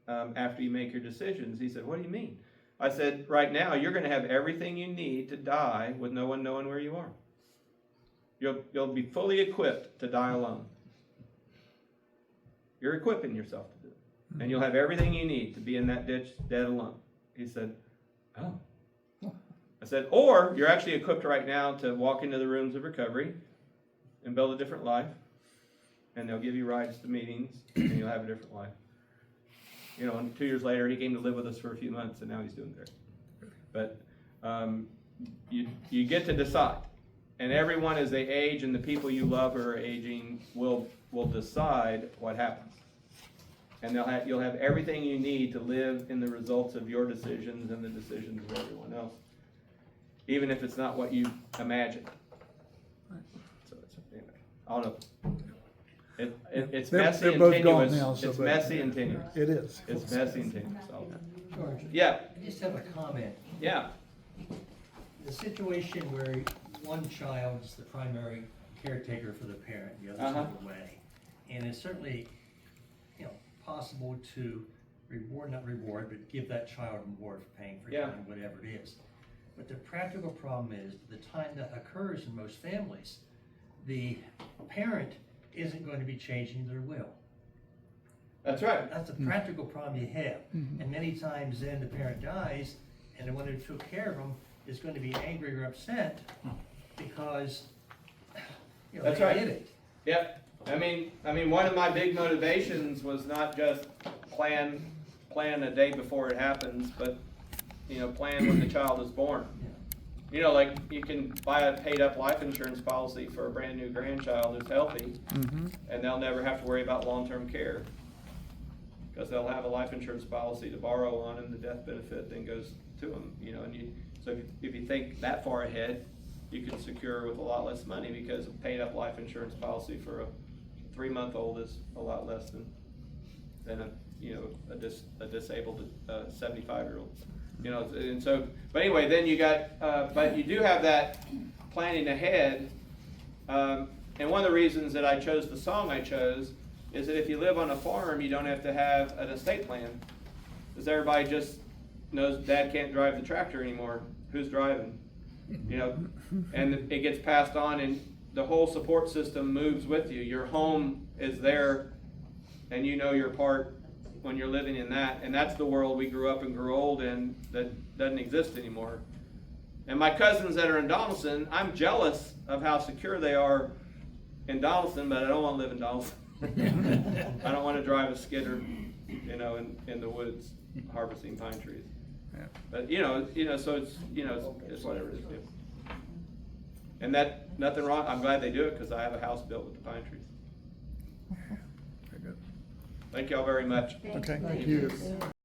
after you make your decisions. He said, what do you mean? I said, right now, you're going to have everything you need to die with no one knowing where you are. You'll be fully equipped to die alone. You're equipping yourself to do it. And you'll have everything you need to be in that ditch dead alone. He said, oh. I said, or you're actually equipped right now to walk into the rooms of recovery and build a different life. And they'll give you rides to meetings and you'll have a different life. You know, and 2 years later, he came to live with us for a few months, and now he's doing great. But you get to decide, and everyone as they age, and the people you love who are aging will decide what happens, and you'll have everything you need to live in the results of your decisions and the decisions of everyone else, even if it's not what you imagined. So anyway, I don't know. It's They're messy and both gone tenuous. now, so It's but- messy and tenuous. It is. It's messy and tenuous. George, Yeah, I just have a comment. yeah, The situation where one child is the primary caretaker for the parent, the other's Uh-huh. away. And it's certainly, possible to not reward, but give that child a reward for paying for Yeah. time, whatever it is. But the practical problem is, the time that occurs in most families, the parent isn't going to be changing their will. that's right. That's a practical problem you have. And many times then the parent dies, and the one who took care of them is going to be angry or upset because, That's they right. did it. Yep. I mean, one of my big motivations was not just plan a day before it happens, but, plan when the child is born. Like you can buy a paid up life insurance policy for a brand new grandchild who's healthy, and they'll never have to worry about long-term care. Because they'll have a life insurance policy to borrow on, and the death benefit then goes to them, so if you think that far ahead, you can secure with a lot less money, because a paid up life insurance policy for a 3-month-old is a lot less than a disabled 75-year-old. And so, but anyway, then you got, but you do have that planning ahead, and one of the reasons that I chose the song I chose is that if you live on a farm, you don't have to have an estate plan, because everybody just knows Dad can't drive the tractor anymore. Who's driving? And it gets passed on, and the whole support system moves with you. Your home is there, and your part when you're living in that, and that's the world we grew up and grew old in that doesn't exist anymore. And my cousins that are in Donaldson, I'm jealous of how secure they are in Donaldson, but I don't want to live in Donaldson. I don't want to drive a skidder, in the woods harvesting pine trees. Yeah. But so it's whatever it is. Yeah. And that nothing wrong. I'm glad they do it, because I have a house built with the pine trees. Very good. Thank y'all very much. Okay, thank you.